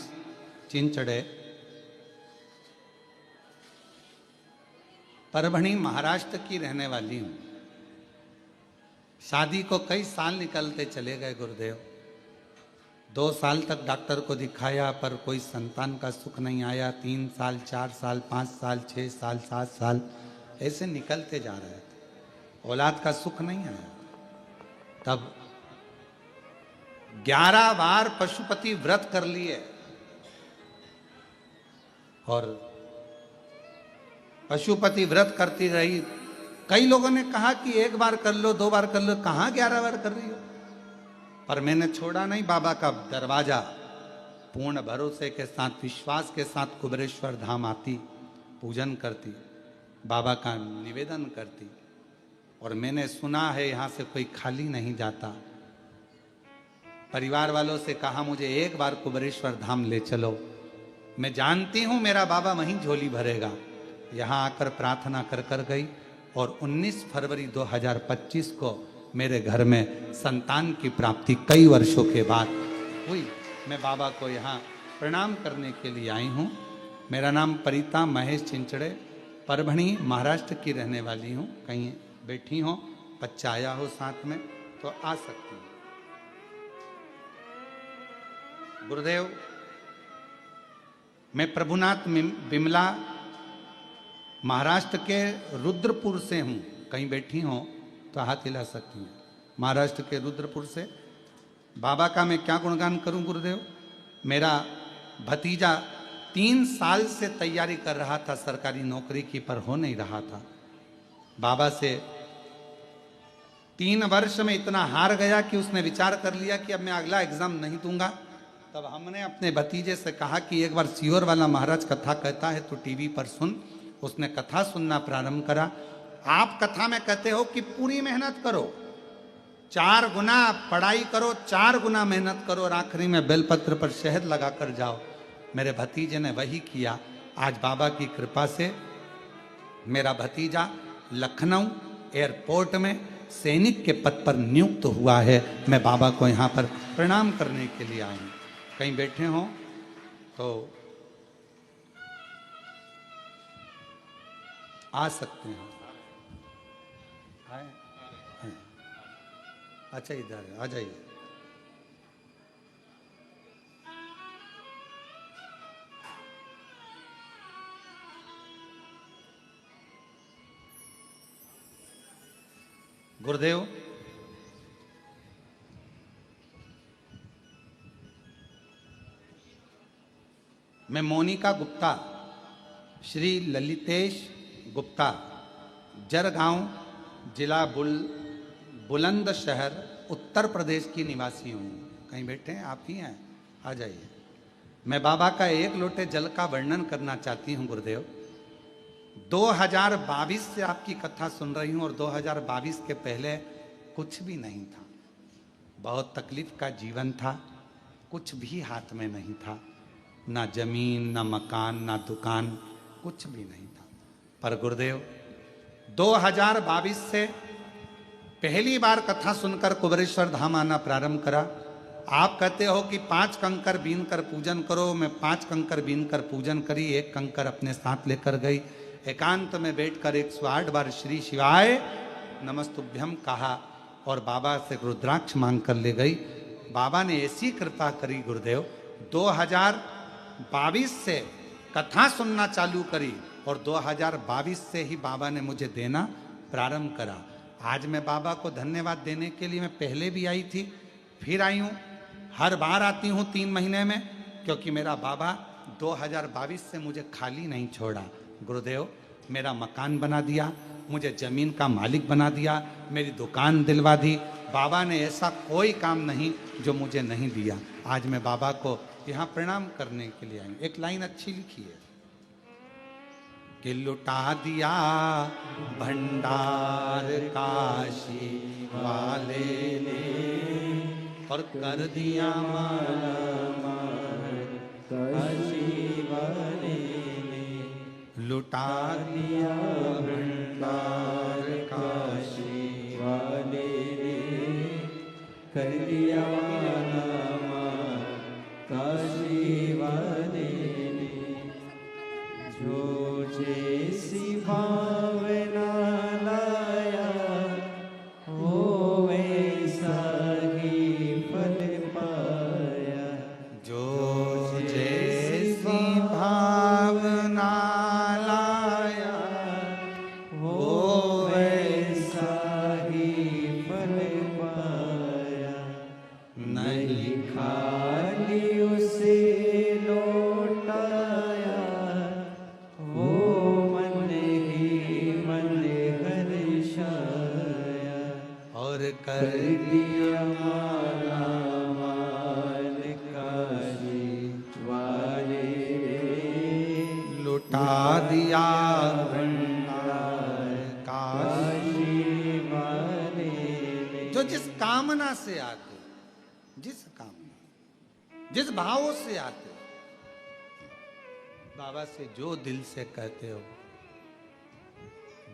चिंचड़े, परभणी महाराष्ट्र की रहने वाली हूं। शादी को कई साल निकलते चले गए गुरुदेव। 2 साल तक डॉक्टर को दिखाया पर कोई संतान का सुख नहीं आया। 3 साल, 4 साल, 5 साल, 6 साल, 7 साल ऐसे निकलते जा रहे थे, औलाद का सुख नहीं आया। तब 11 बार पशुपति व्रत कर लिए, और पशुपति व्रत करती रही। कई लोगों ने कहा कि 1 बार कर लो, 2 बार कर लो, कहाँ 11 बार कर रही हो। पर मैंने छोड़ा नहीं बाबा का दरवाजा। पूर्ण भरोसे के साथ, विश्वास के साथ कुबेरेश्वर धाम आती, पूजन करती, बाबा का निवेदन करती। और मैंने सुना है यहाँ से कोई खाली नहीं जाता। परिवार वालों से कहा मुझे एक बार कुबेरेश्वर धाम ले चलो। मैं जानती हूँ मेरा बाबा वहीं झोली भरेगा। यहाँ आकर प्रार्थना कर कर गई और 19 फरवरी 2025 को मेरे घर में संतान की प्राप्ति कई वर्षों के बाद हुई। मैं बाबा को यहाँ प्रणाम करने के लिए आई हूँ। मेरा नाम परिता महेश चिंचड़े, परभणी महाराष्ट्र की रहने वाली हूँ। कहीं बैठी हो, बच्चा आया हो साथ में तो आ सकती हूँ। गुरुदेव, मैं प्रभुनाथ बिमला महाराष्ट्र के रुद्रपुर से हूँ। कहीं बैठी हो तो हाथ हिला सकती हैं। महाराष्ट्र के रुद्रपुर से। बाबा का मैं क्या गुणगान करूं गुरुदेव। मेरा भतीजा 3 साल से तैयारी कर रहा था सरकारी नौकरी की, पर हो नहीं रहा था। बाबा से 3 वर्ष में इतना हार गया कि उसने विचार कर लिया कि अब मैं अगला एग्जाम नहीं दूंगा। तब हमने अपने भतीजे से कहा कि एक बार सियोर वाला महाराज कथा कहता है तो टीवी पर सुन। उसने कथा सुनना प्रारंभ करा। आप कथा में कहते हो कि पूरी मेहनत करो, 4 गुना पढ़ाई करो, 4 गुना मेहनत करो और आखिरी में बेलपत्र पर शहद लगा कर जाओ। मेरे भतीजे ने वही किया। आज बाबा की कृपा से मेरा भतीजा लखनऊ एयरपोर्ट में सैनिक के पद पर नियुक्त हुआ है। मैं बाबा को यहाँ पर प्रणाम करने के लिए आया हूँ। कहीं बैठे हो तो आ सकते हैं। अच्छा, इधर आ जाइए। गुरुदेव, मैं मोनिका गुप्ता, श्री ललितेश गुप्ता, जरगांव जिला बुलंदशहर उत्तर प्रदेश की निवासी हूँ। कहीं बैठे हैं? आप ही हैं, आ जाइए। मैं बाबा का एक लोटे जल का वर्णन करना चाहती हूँ गुरुदेव। 2022 से आपकी कथा सुन रही हूँ और 2022 के पहले कुछ भी नहीं था। बहुत तकलीफ का जीवन था, कुछ भी हाथ में नहीं था, ना जमीन, ना मकान, ना दुकान, कुछ भी नहीं था। पर गुरुदेव 2022 से पहली बार कथा सुनकर कुबेरेश्वर धाम आना प्रारंभ करा। आप कहते हो कि 5 कंकर बीन कर पूजन करो। मैं 5 कंकर बीन कर पूजन करी, 1 कंकर अपने साथ लेकर गई। एकांत में बैठकर 108 बार श्री शिवाय नमस्तुभ्यम कहा और बाबा से रुद्राक्ष मांग कर ले गई। बाबा ने ऐसी कृपा करी गुरुदेव, 2022 से कथा सुनना चालू करी और 2022 से ही बाबा ने मुझे देना प्रारंभ करा। आज मैं बाबा को धन्यवाद देने के लिए, मैं पहले भी आई थी, फिर आई हूँ। हर बार आती हूँ 3 महीने में, क्योंकि मेरा बाबा 2022 से मुझे खाली नहीं छोड़ा। गुरुदेव, मेरा मकान बना दिया, मुझे ज़मीन का मालिक बना दिया, मेरी दुकान दिलवा दी। बाबा ने ऐसा कोई काम नहीं जो मुझे नहीं दिया। आज मैं बाबा को यहाँ प्रणाम करने के लिए आई। एक लाइन अच्छी लिखी है कि लुटा दिया भंडार काशी वाले ने और कर दिया मालामाल काशी वाले ने, लुटा दिया भंडार काशी वाले ने, कर दिया मालामाल काशी वाले ने। जो जैसी भावना लाया हो वैसा ही फल पाया, दिया भंडार काशी वाले ने। जो जिस कामना से आते, जिस कामना, जिस भाव से आते, बाबा से जो दिल से कहते हो,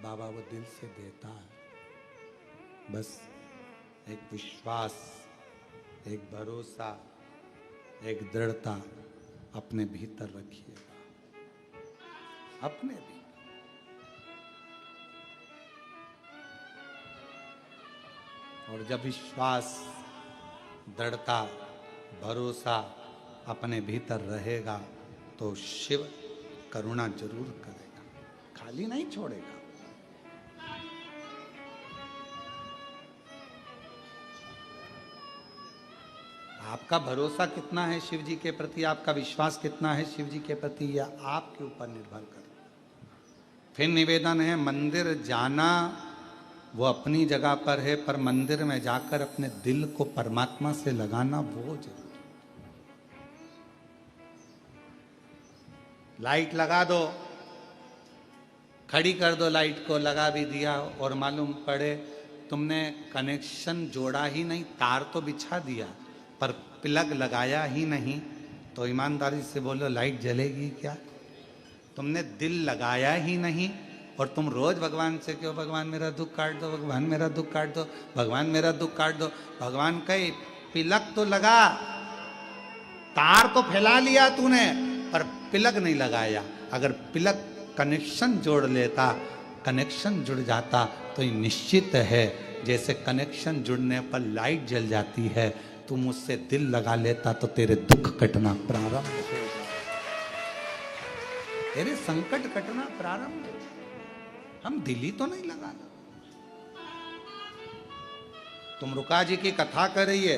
बाबा वो दिल से देता है। बस एक विश्वास, एक भरोसा, एक दृढ़ता अपने भीतर रखिएगा, अपने भी। और जब विश्वास, दृढ़ता, भरोसा अपने भीतर रहेगा तो शिव करुणा जरूर करेगा, खाली नहीं छोड़ेगा। आपका भरोसा कितना है शिव जी के प्रति, आपका विश्वास कितना है शिव जी के प्रति, यह आपके ऊपर निर्भर करे। फिर निवेदन है, मंदिर जाना वो अपनी जगह पर है, पर मंदिर में जाकर अपने दिल को परमात्मा से लगाना वो जरूरी। लाइट लगा दो, खड़ी कर दो लाइट को, लगा भी दिया और मालूम पड़े तुमने कनेक्शन जोड़ा ही नहीं, तार तो बिछा दिया पर प्लग लगाया ही नहीं, तो ईमानदारी से बोलो लाइट जलेगी क्या? तुमने दिल लगाया ही नहीं और तुम रोज भगवान से क्यों, भगवान मेरा दुख काट दो, भगवान मेरा दुख काट दो, भगवान मेरा दुख काट दो। भगवान कहे प्लग तो लगा, तार तो फैला लिया तूने पर प्लग नहीं लगाया। अगर प्लग कनेक्शन जोड़ लेता, कनेक्शन जुड़ जाता तो ये निश्चित है जैसे कनेक्शन जुड़ने पर लाइट जल जाती है, तुम उससे दिल लगा लेता तो तेरे दुख कटना प्रारंभ हो जाए, तेरे संकट कटना प्रारंभ हो। हम दिल ही तो नहीं लगाना। तुम रुका जी की कथा कर रही है,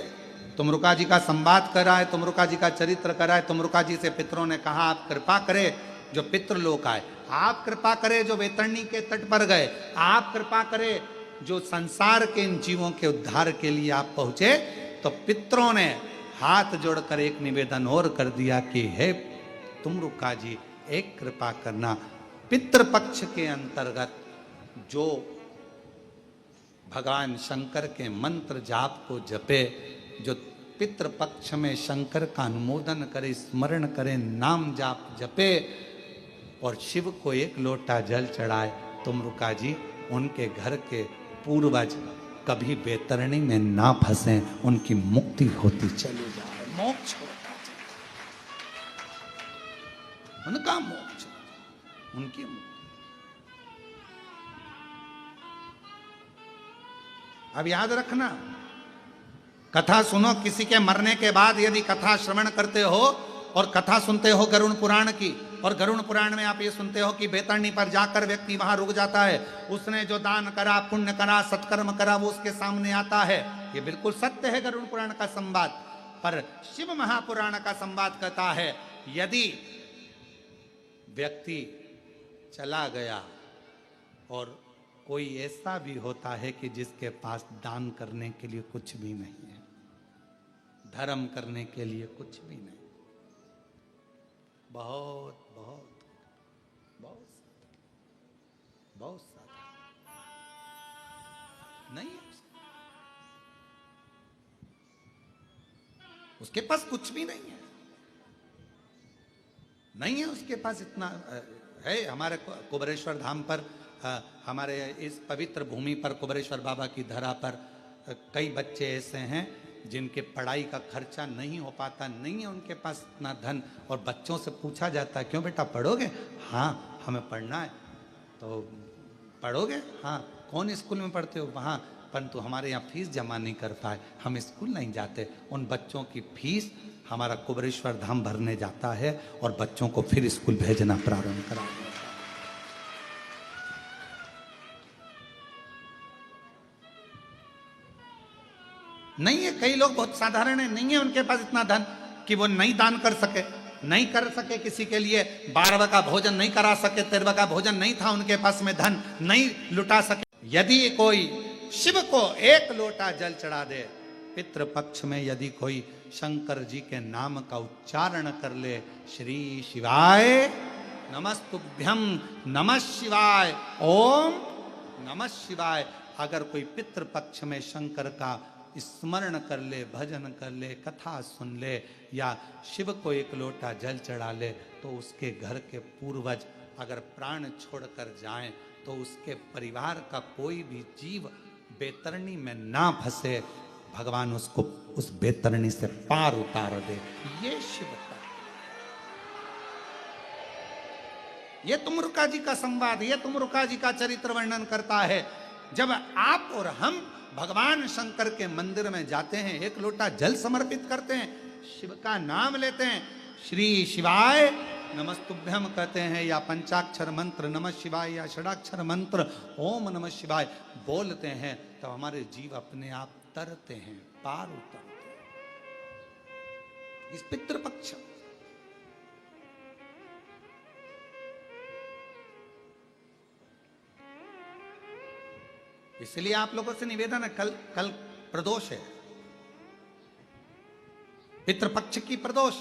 तुम रुका जी का संवाद करा है, तुम रुका जी का चरित्र करा है, तुम रुका जी से पितरों ने कहा आप कृपा करे जो पितृलोक आए, आप कृपा करे जो वैतरणी के तट पर गए, आप कृपा करे जो संसार के इन जीवों के उद्धार के लिए आप पहुंचे। तो पितरों ने हाथ जोड़कर एक निवेदन और कर दिया कि हे तुम रुका जी एक कृपा करना, पितृपक्ष के अंतर्गत जो भगवान शंकर के मंत्र जाप को जपे, जो पितृपक्ष में शंकर का अनुमोदन करे, स्मरण करे, नाम जाप जपे और शिव को एक लोटा जल चढ़ाए, तुम रुका जी उनके घर के पूर्वज कभी वैतरणी में ना फंसे, उनकी मुक्ति होती चली जाए, मोक्ष होता चले, उनका मोक्ष, उनकी मुक्ति। अब याद रखना, कथा सुनो, किसी के मरने के बाद यदि कथा श्रवण करते हो और कथा सुनते हो गरुड़ पुराण की, और गरुड़ पुराण में आप ये सुनते हो कि वैतरणी पर जाकर व्यक्ति वहां रुक जाता है, उसने जो दान करा, पुण्य करा, सत्कर्म करा वो उसके सामने आता है। ये बिल्कुल सत्य है गरुड़ पुराण का संवाद। पर शिव महापुराण का संवाद कहता है यदि व्यक्ति चला गया और कोई ऐसा भी होता है कि जिसके पास दान करने के लिए कुछ भी नहीं है, धर्म करने के लिए कुछ भी नहीं, बहुत बहुत बहुत बहुत साधा नहीं है उसके पास कुछ भी नहीं है, नहीं है उसके पास इतना है। हमारे कुबरेश्वर धाम पर, हमारे इस पवित्र भूमि पर, कुबरेश्वर बाबा की धरा पर कई बच्चे ऐसे हैं जिनके पढ़ाई का खर्चा नहीं हो पाता, नहीं है उनके पास इतना धन, और बच्चों से पूछा जाता है क्यों बेटा पढ़ोगे? हाँ हमें पढ़ना है। तो पढ़ोगे? हाँ। कौन स्कूल में पढ़ते हो? वहाँ, परंतु हमारे यहाँ फीस जमा नहीं कर पाए, हम स्कूल नहीं जाते। उन बच्चों की फीस हमारा कुबरेश्वर धाम भरने जाता है और बच्चों को फिर स्कूल भेजना प्रारंभ करा। नहीं है, कई लोग बहुत साधारण है, नहीं है उनके पास इतना धन कि वो नहीं दान कर सके, नहीं कर सके किसी के लिए 12 का भोजन नहीं करा सके, 13 का भोजन नहीं था उनके पास में, धन नहीं लुटा सके। यदि कोई शिव को एक लोटा जल चढ़ा दे, पितृपक्ष में यदि कोई शंकर जी के नाम का उच्चारण कर ले, श्री शिवाय नमस्तुभ्यम नमः शिवाय, ओम नमः शिवाय। अगर कोई पितृपक्ष में शंकर का स्मरण कर ले, भजन कर ले, कथा सुन ले या शिव को एक लोटा जल चढ़ा ले, तो उसके घर के पूर्वज अगर प्राण छोड़कर जाएं तो उसके परिवार का कोई भी जीव बेतरनी में ना फंसे, भगवान उसको उस बेतरनी से पार उतार दे। ये शिव का, ये तुमरुका जी का संवाद, ये तुमरुका जी का चरित्र वर्णन करता है। जब आप और हम भगवान शंकर के मंदिर में जाते हैं, एक लोटा जल समर्पित करते हैं, शिव का नाम लेते हैं, श्री शिवाय नमस्तुभ्यम कहते हैं, या पंचाक्षर मंत्र नमः शिवाय या षडाक्षर मंत्र ओम नमः शिवाय बोलते हैं, तो हमारे जीव अपने आप तरते हैं, पार उतरते हैं। इस पितृपक्ष इसलिए आप लोगों से निवेदन है, कल प्रदोष है, पितृपक्ष की प्रदोष।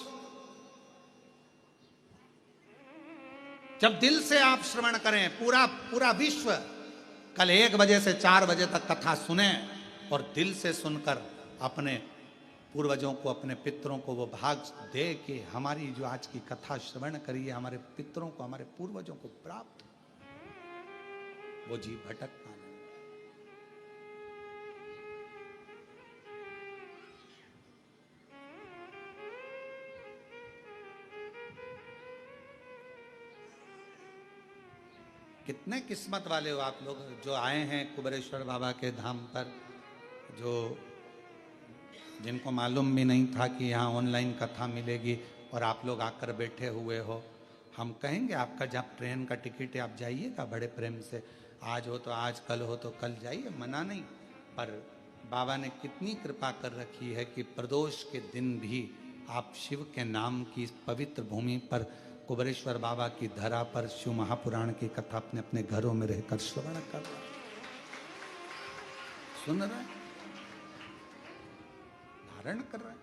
जब दिल से आप श्रवण करें, पूरा विश्व कल 1 बजे से 4 बजे तक कथा सुने और दिल से सुनकर अपने पूर्वजों को, अपने पितरों को वो भाग दे कि हमारी जो आज की कथा श्रवण करी है, हमारे पितरों को, हमारे पूर्वजों को प्राप्त, वो जीव भटकता नहीं। कितने किस्मत वाले हो आप लोग जो आए हैं कुबेरेश्वर बाबा के धाम पर, जो जिनको मालूम भी नहीं था कि यहाँ ऑनलाइन कथा मिलेगी और आप लोग आकर बैठे हुए हो। हम कहेंगे आपका जब ट्रेन का टिकट है आप जाइएगा बड़े प्रेम से, आज हो तो आज, कल हो तो कल जाइए, मना नहीं। पर बाबा ने कितनी कृपा कर रखी है कि प्रदोष के दिन भी आप शिव के नाम की पवित्र भूमि पर, कुबेरेश्वर बाबा की धरा पर शिव महापुराण की कथा अपने अपने घरों में रहकर श्रवण कर रहे, सुन रहे, धारण कर रहे।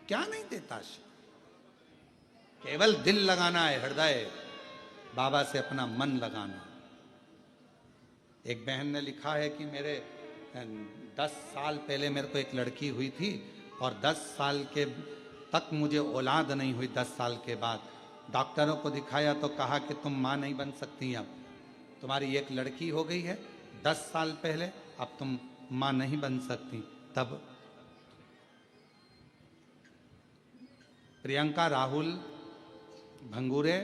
क्या नहीं देता शिव, केवल दिल लगाना है, हृदय बाबा से अपना मन लगाना। एक बहन ने लिखा है कि मेरे 10 साल पहले मेरे को एक लड़की हुई थी और 10 साल के तक मुझे औलाद नहीं हुई। 10 साल के बाद डॉक्टरों को दिखाया तो कहा कि तुम माँ नहीं बन सकती, अब तुम्हारी एक लड़की हो गई है 10 साल पहले, अब तुम माँ नहीं बन सकती। तब प्रियंका राहुल भंगूरे,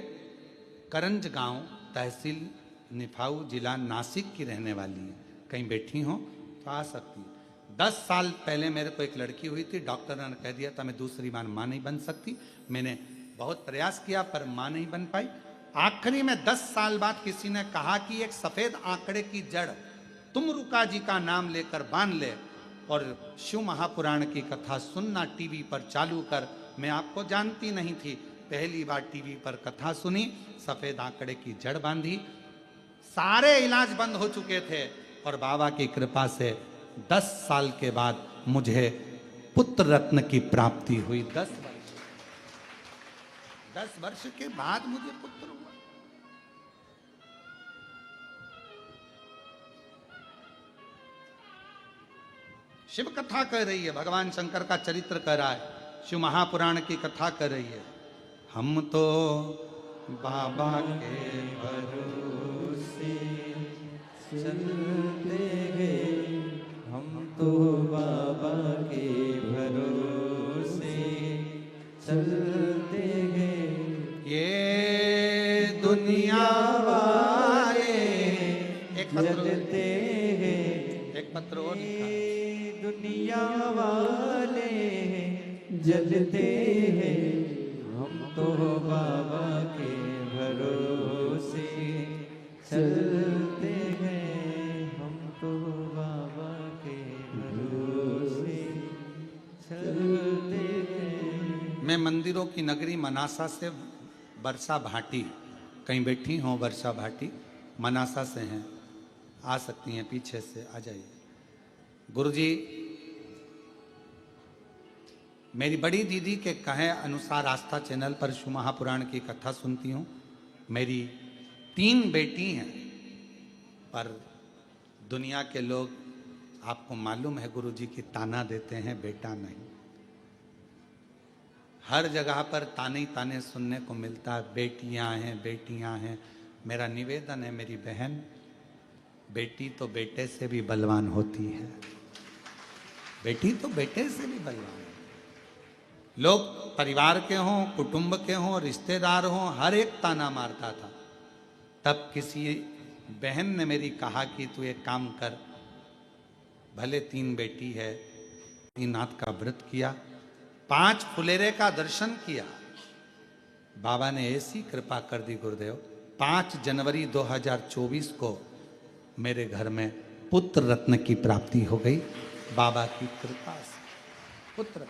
करंज गांव, तहसील निफाऊ, जिला नासिक की रहने वाली है। कहीं बैठी हो तो आ सकती है। 10 साल पहले मेरे को एक लड़की हुई थी, डॉक्टर ने कह दिया था मैं दूसरी बार माँ नहीं बन सकती। मैंने बहुत प्रयास किया पर माँ नहीं बन पाई। आखिरी में 10 साल बाद किसी ने कहा कि एक सफेद आंकड़े की जड़ तुमरुका जी का नाम लेकर बांध ले और शिव महापुराण की कथा सुनना टीवी पर चालू कर। मैं आपको जानती नहीं थी, पहली बार टीवी पर कथा सुनी, सफेद आंकड़े की जड़ बांधी, सारे इलाज बंद हो चुके थे और बाबा की कृपा से 10 साल के बाद मुझे पुत्र रत्न की प्राप्ति हुई। 10 वर्ष के बाद मुझे पुत्र हुआ। शिव कथा कह रही है, भगवान शंकर का चरित्र कह रहा है, शिव महापुराण की कथा कर रही है। हम तो बाबा के भरोसे चलते गए, हम तो बाबा के भरोसे चलते गए। ये दुनिया वाले जलते हैं, एक पत्र और लिखा, दुनिया वाले जलते हैं, हम तो बाबा के भरोसे चलते हैं, हम तो बाबा के भरोसे चलते हैं। मैं मंदिरों की नगरी मनासा से वर्षा भाटी, कहीं बैठी हो वर्षा भाटी, मनासा से हैं, आ सकती हैं, पीछे से आ जाइए। गुरुजी मेरी बड़ी दीदी के कहे अनुसार आस्था चैनल पर शिव महापुराण की कथा सुनती हूँ। मेरी 3 बेटी हैं, पर दुनिया के लोग, आपको मालूम है, गुरुजी की ताना देते हैं, बेटा नहीं। हर जगह पर ताने ही ताने सुनने को मिलता है, बेटियां हैं, बेटियां हैं। मेरा निवेदन है, मेरी बहन, बेटी तो बेटे से भी बलवान होती है। बेटी तो बेटे से भी बलवान है। लोग परिवार के हों, कुटुंब के हों, रिश्तेदार हों, हर एक ताना मारता था। तब किसी बहन ने मेरी कहा कि तू एक काम कर, भले 3 बेटी है, 3 नाथ का व्रत किया, 5 फुलेरे का दर्शन किया। बाबा ने ऐसी कृपा कर दी गुरुदेव, 5 जनवरी 2024 को मेरे घर में पुत्र रत्न की प्राप्ति हो गई, बाबा की कृपा से। पुत्र,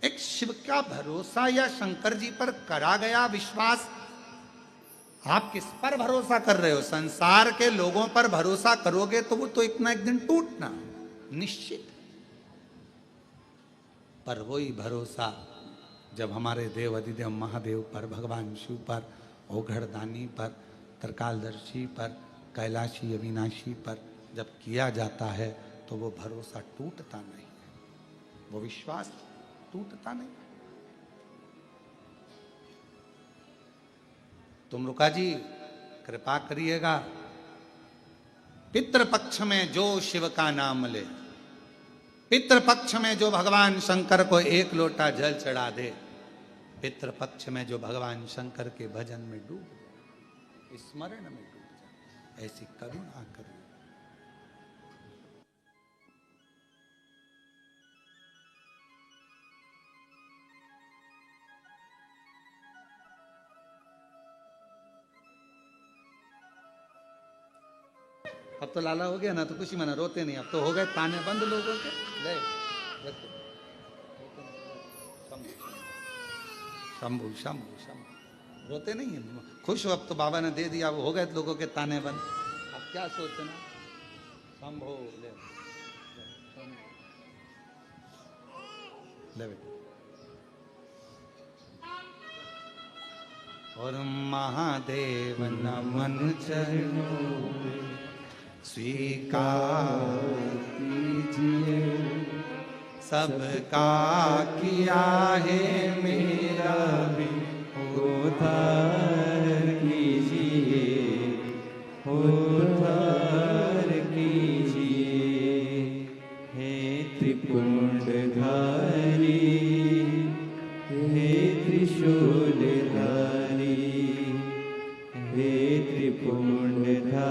एक शिव का भरोसा या शंकर जी पर करा गया विश्वास। आप किस पर भरोसा कर रहे हो? संसार के लोगों पर भरोसा करोगे तो वो तो एक ना एक दिन टूटना निश्चित। पर वही भरोसा जब हमारे देव अधिदेव महादेव पर, भगवान शिव पर, ओघड़दानी पर, त्रिकालदर्शी पर, कैलाशी अविनाशी पर जब किया जाता है तो वो भरोसा टूटता नहीं है, वो विश्वास टूटता नहीं। तुम रुका जी कृपा करिएगा, पितृपक्ष में जो शिव का नाम ले, पितृपक्ष में जो भगवान शंकर को 1 लोटा जल चढ़ा दे, पितृपक्ष में जो भगवान शंकर के भजन में डूब जाए, स्मरण में डूब जाए, ऐसी करुणा करिए। अब तो लाला हो गया ना, तो खुशी मना, रोते नहीं, अब तो हो गए ताने बंद लोगों के। ले शंभू शंभू शंभू, रोते नहीं है, खुश हो, अब तो बाबा ने दे दिया, अब हो गए लोगों के ताने बंद। अब क्या सोचना, शंभो ले ले। और महादेव नमन चरणों स्वीकार कीजिए, सबका किया है मेरा भी उद्धार कीजिए, उद्धार कीजिए। हे त्रिपुंडधारी, हे त्रिशूलधारी, हे त्रिपुंडधारी,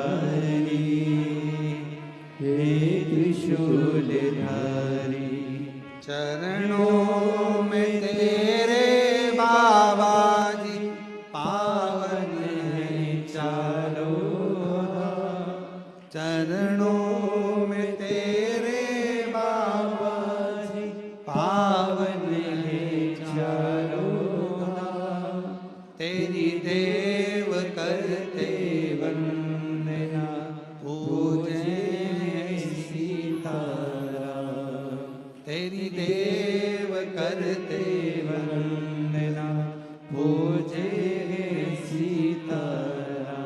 हे त्रिशूलधारी। चरणों में तेरे बाबा जी पावन है चारों धाम, चरणों में तेरे बाबा जी पावन है चारों धाम। तेरी देव करते वंदना, पूजे सीताराम। तेरी देव करते वंदना, पूजे सीताराम।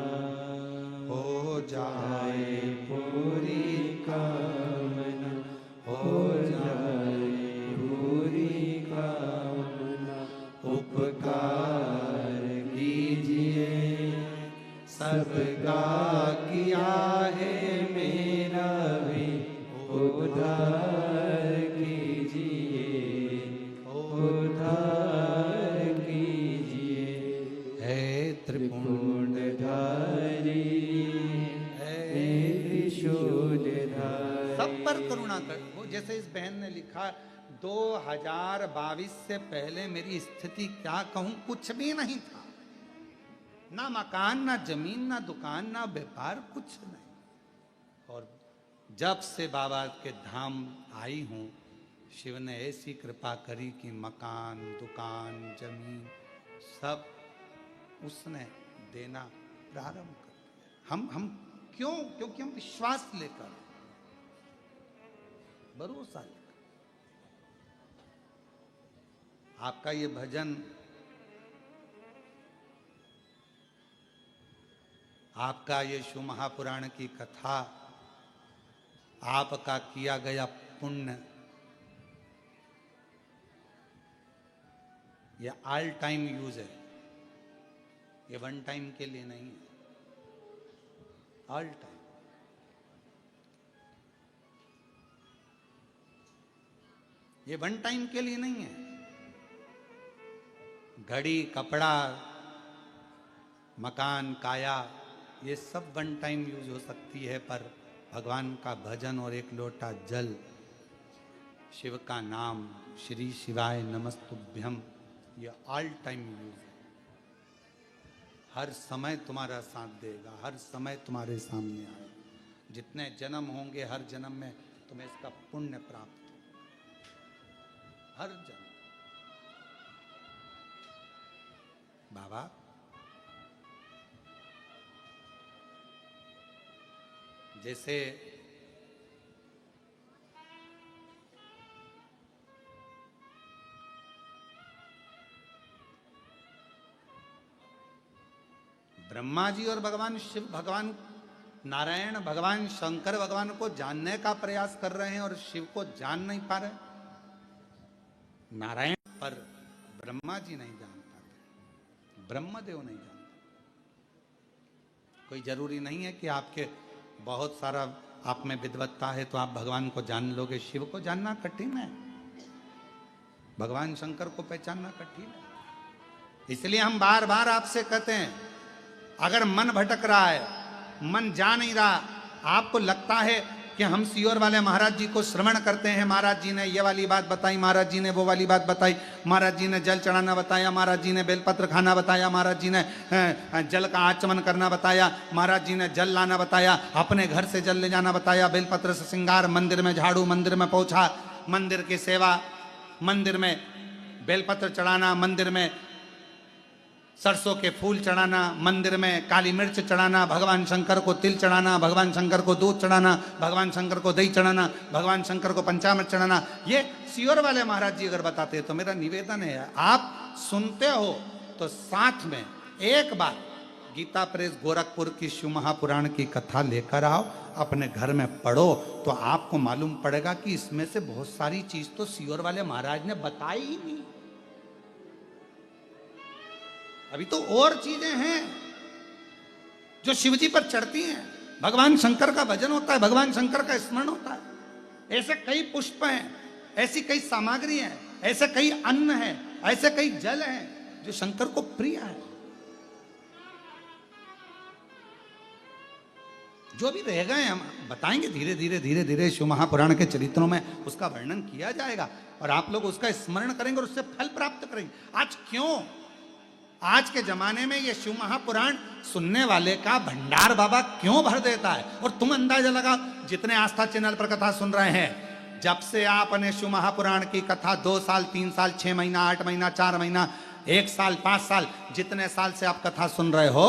हो जाए पूरी कामना, हो जाए पूरी कामना। उपकार कीजिए, सबका किया है मेरा भी उद्धार कीजिए, उद्धार कीजिए। हे त्रिपुंडधारी, हे त्रिशूलधारी। सब पर करुणा कर। वो जैसे इस बहन ने लिखा, 2022 से पहले मेरी स्थिति क्या कहूं, कुछ भी नहीं था, ना मकान, ना जमीन, ना दुकान, ना व्यापार, कुछ नहीं। और जब से बाबा के धाम आई हूं, शिव ने ऐसी कृपा करी कि मकान, दुकान, जमीन सब उसने देना प्रारंभ कर दिया। हम क्यों? क्योंकि हम विश्वास लेकर, भरोसा लेकर। आपका ये भजन, आपका ये शिव महापुराण की कथा, आपका किया गया पुण्य, ये ऑल टाइम यूज है, ये वन टाइम के लिए नहीं है, ऑल टाइम। ये वन टाइम के लिए नहीं है। घड़ी, कपड़ा, मकान, काया, ये सब वन टाइम यूज हो सकती है, पर भगवान का भजन और एक लोटा जल, शिव का नाम, श्री शिवाय नमस्तुभ्यम, ये ऑल टाइम यूज है। हर समय तुम्हारा साथ देगा, हर समय तुम्हारे सामने आएगा। जितने जन्म होंगे, हर जन्म में तुम्हें इसका पुण्य प्राप्त हो, हर जन्म। बाबा, जैसे ब्रह्मा जी और भगवान शिव, भगवान नारायण, भगवान शंकर भगवान को जानने का प्रयास कर रहे हैं और शिव को जान नहीं पा रहे। नारायण पर ब्रह्मा जी नहीं जान पाते, ब्रह्मदेव नहीं जानते। कोई जरूरी नहीं है कि आपके बहुत सारा आप में विद्वत्ता है तो आप भगवान को जान लोगे। शिव को जानना कठिन है, भगवान शंकर को पहचानना कठिन है। इसलिए हम बार बार आपसे कहते हैं, अगर मन भटक रहा है, मन जा नहीं रहा, आपको लगता है कि हम सीहोर वाले महाराज जी को श्रवण करते हैं, महाराज जी ने ये वाली बात बताई, महाराज जी ने वो वाली बात बताई, महाराज जी ने जल चढ़ाना बताया, महाराज जी ने बेलपत्र खाना बताया, महाराज जी ने जल का आचमन करना बताया, महाराज जी ने जल लाना बताया, अपने घर से जल ले जाना बताया, बेलपत्र से श्रृंगार, मंदिर में झाड़ू, मंदिर में पोछा, मंदिर की सेवा, मंदिर में बेलपत्र चढ़ाना, मंदिर में सरसों के फूल चढ़ाना, मंदिर में काली मिर्च चढ़ाना, भगवान शंकर को तिल चढ़ाना, भगवान शंकर को दूध चढ़ाना, भगवान शंकर को दही चढ़ाना, भगवान शंकर को पंचामृत चढ़ाना। ये सीहोर वाले महाराज जी अगर बताते तो मेरा निवेदन है, आप सुनते हो तो साथ में एक बार गीता प्रेस गोरखपुर की शिव महापुराण की कथा लेकर आओ, अपने घर में पढ़ो, तो आपको मालूम पड़ेगा कि इसमें से बहुत सारी चीज तो सीहोर वाले महाराज ने बताई ही नहीं। अभी तो और चीजें हैं जो शिवजी पर चढ़ती हैं। भगवान शंकर का भजन होता है, भगवान शंकर का स्मरण होता है। ऐसे कई पुष्प हैं, ऐसी कई सामग्री हैं, ऐसे कई अन्न हैं, ऐसे कई जल हैं जो शंकर को प्रिय है। जो भी रह गए हम बताएंगे, धीरे धीरे धीरे धीरे शिव महापुराण के चरित्रों में उसका वर्णन किया जाएगा और आप लोग उसका स्मरण करेंगे और उससे फल प्राप्त करेंगे। आज क्यों, आज के जमाने में ये शिव महापुराण सुनने वाले का भंडार बाबा क्यों भर देता है। और तुम अंदाजा लगाओ, जितने आस्था चैनल पर कथा सुन रहे हैं, जब से आपने शिव महापुराण की कथा 2 साल, 3 साल, 6 महीना, 8 महीना, 4 महीना, 1 साल, 5 साल, जितने साल से आप कथा सुन रहे हो,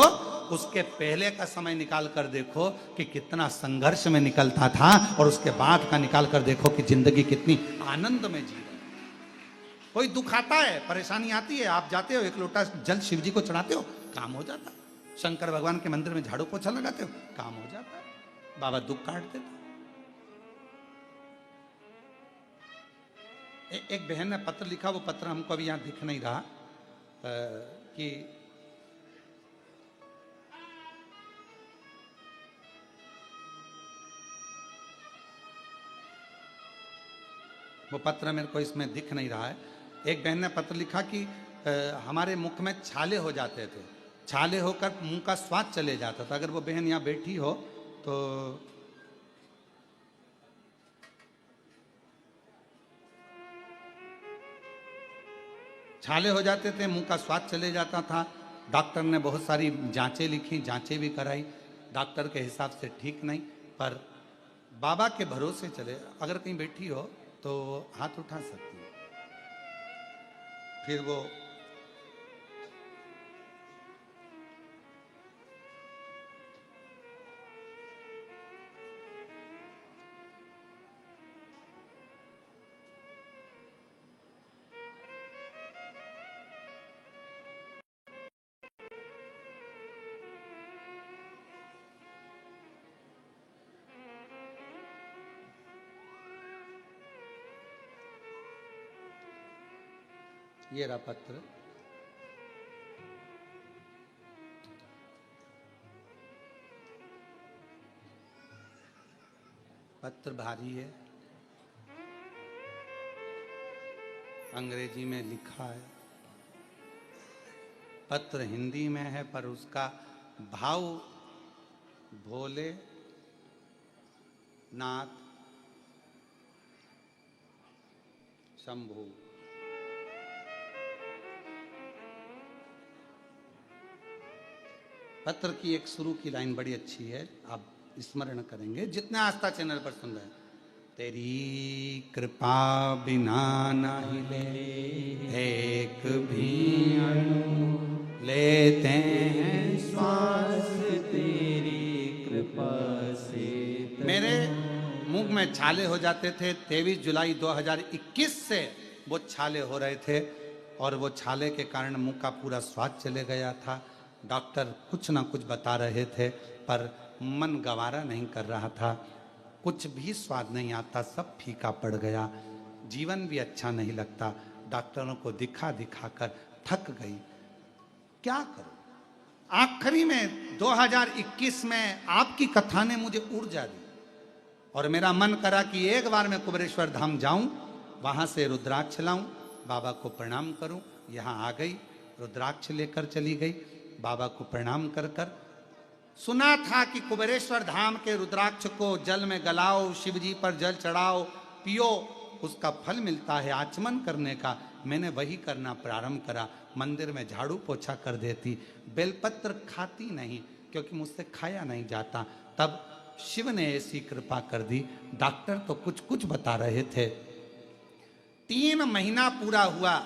उसके पहले का समय निकाल कर देखो कि कितना संघर्ष में निकलता था, और उसके बाद का निकाल कर देखो कि जिंदगी कितनी आनंद में जी रहे। कोई दुख आता है, परेशानी आती है, आप जाते हो, एक लोटा जल शिव जी को चढ़ाते हो, काम हो जाता है। शंकर भगवान के मंदिर में झाड़ू पोछा लगाते हो, काम हो जाता है। बाबा दुख काट देता। एक बहन ने पत्र लिखा, वो पत्र हमको अभी यहां दिख नहीं रहा, कि वो पत्र मेरे को इसमें दिख नहीं रहा है। एक बहन ने पत्र लिखा कि हमारे मुख में छाले हो जाते थे, छाले होकर मुंह का स्वाद चले जाता था। अगर वो बहन यहाँ बैठी हो तो छाले हो जाते थे, मुंह का स्वाद चले जाता था। डॉक्टर ने बहुत सारी जांचें लिखी, जांचें भी कराई, डॉक्टर के हिसाब से ठीक नहीं, पर बाबा के भरोसे चले। अगर कहीं बैठी हो तो हाथ उठा सकती है। फिर वो ये रहा पत्र। पत्र भारी है, अंग्रेजी में लिखा है, पत्र हिंदी में है, पर उसका भाव भोले नाथ शंभू। पत्र की एक शुरू की लाइन बड़ी अच्छी है, आप स्मरण करेंगे जितने आस्था चैनल पर सुन रहे हैं। तेरी कृपा बिना नहीं ले एक भी अणु लेते हैं श्वास तेरी कृपा से। मेरे मुंह में छाले हो जाते थे। 23 जुलाई 2021 से वो छाले हो रहे थे और वो छाले के कारण मुंह का पूरा स्वाद चले गया था। डॉक्टर कुछ ना कुछ बता रहे थे पर मन गवारा नहीं कर रहा था, कुछ भी स्वाद नहीं आता, सब फीका पड़ गया, जीवन भी अच्छा नहीं लगता। डॉक्टरों को दिखा दिखा कर थक गई, क्या करूं। आखिरी में 2021 में आपकी कथा ने मुझे ऊर्जा दी और मेरा मन करा कि एक बार मैं कुबेरेश्वर धाम जाऊं, वहां से रुद्राक्ष लाऊं, बाबा को प्रणाम करूं। यहां आ गई, रुद्राक्ष लेकर चली गई, बाबा को प्रणाम कर कर। सुना था कि कुबेरेश्वर धाम के रुद्राक्ष को जल में गलाओ, शिव जी पर जल चढ़ाओ, पियो, उसका फल मिलता है आचमन करने का। मैंने वही करना प्रारंभ करा। मंदिर में झाड़ू पोछा कर देती, बेलपत्र खाती नहीं क्योंकि मुझसे खाया नहीं जाता। तब शिव ने ऐसी कृपा कर दी। डॉक्टर तो कुछ कुछ बता रहे थे। 3 महीना पूरा हुआ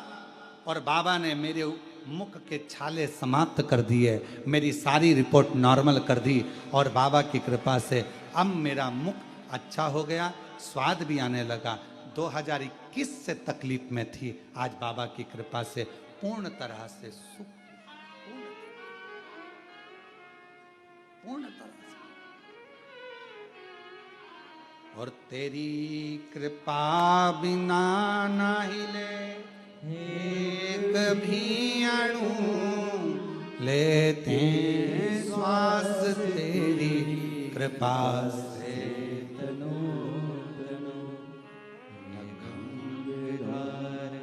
और बाबा ने मेरे मुख के छाले समाप्त कर दिए, मेरी सारी रिपोर्ट नॉर्मल कर दी और बाबा की कृपा से अब मेरा मुख अच्छा हो गया, स्वाद भी आने लगा। 2021 से तकलीफ में थी, आज बाबा की कृपा से पूर्ण तरह से सुख, पूर्ण तरह से। और तेरी कृपा बिना नहीं ले एक भी अणु लेते हैं श्वास तेरी कृपा से। तनो तनो नखंगधार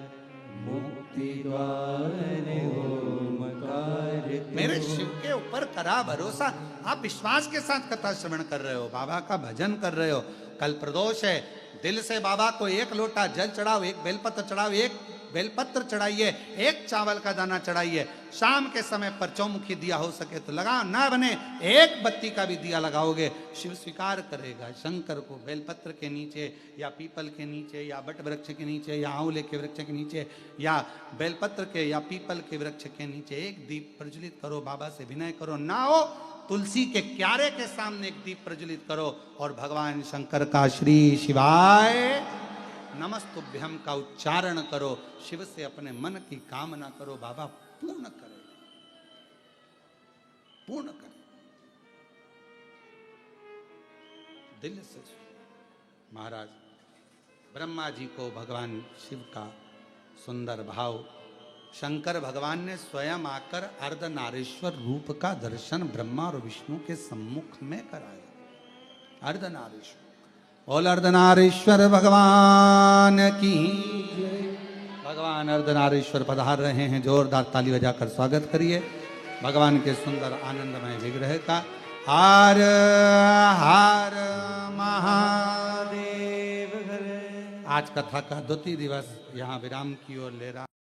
मुक्ति द्वार ओमकार। मेरे शिव के ऊपर करा भरोसा। आप विश्वास के साथ कथा श्रवण कर रहे हो, बाबा का भजन कर रहे हो। कल प्रदोष है, दिल से बाबा को एक लोटा जल चढ़ाओ, एक बेलपत्र चढ़ाओ, एक बेलपत्र चढ़ाइए, एक चावल का दाना चढ़ाइए। शाम के समय पर चौमुखी दिया हो सके तो लगाओ, ना बने एक बत्ती का भी दिया लगाओगे, शिव स्वीकार करेगा। शंकर को बेलपत्र के नीचे या पीपल के नीचे या बट वृक्ष के नीचे या आंवले के वृक्ष के नीचे या बेलपत्र के या पीपल के वृक्ष के नीचे एक दीप प्रज्वलित करो, बाबा से विनय करो। ना हो तुलसी के क्यारे के सामने एक दीप प्रज्वलित करो और भगवान शंकर का श्री शिवाय नमस्तुभ्यम का उच्चारण करो। शिव से अपने मन की कामना करो, बाबा पूर्ण करे, पूर्ण करे। दिल से महाराज ब्रह्मा जी को भगवान शिव का सुंदर भाव, शंकर भगवान ने स्वयं आकर अर्धनारीश्वर रूप का दर्शन ब्रह्मा और विष्णु के सम्मुख में कराया। अर्धनारीश्वर, बोल अर्धनारीश्वर भगवान की। भगवान अर्धनारीश्वर पधार रहे हैं, जोरदार ताली बजाकर स्वागत करिए भगवान के सुंदर आनंदमय विग्रह का। हर हर महादेव। आज कथा का द्वितीय दिवस यहाँ विराम की ओर ले रहा।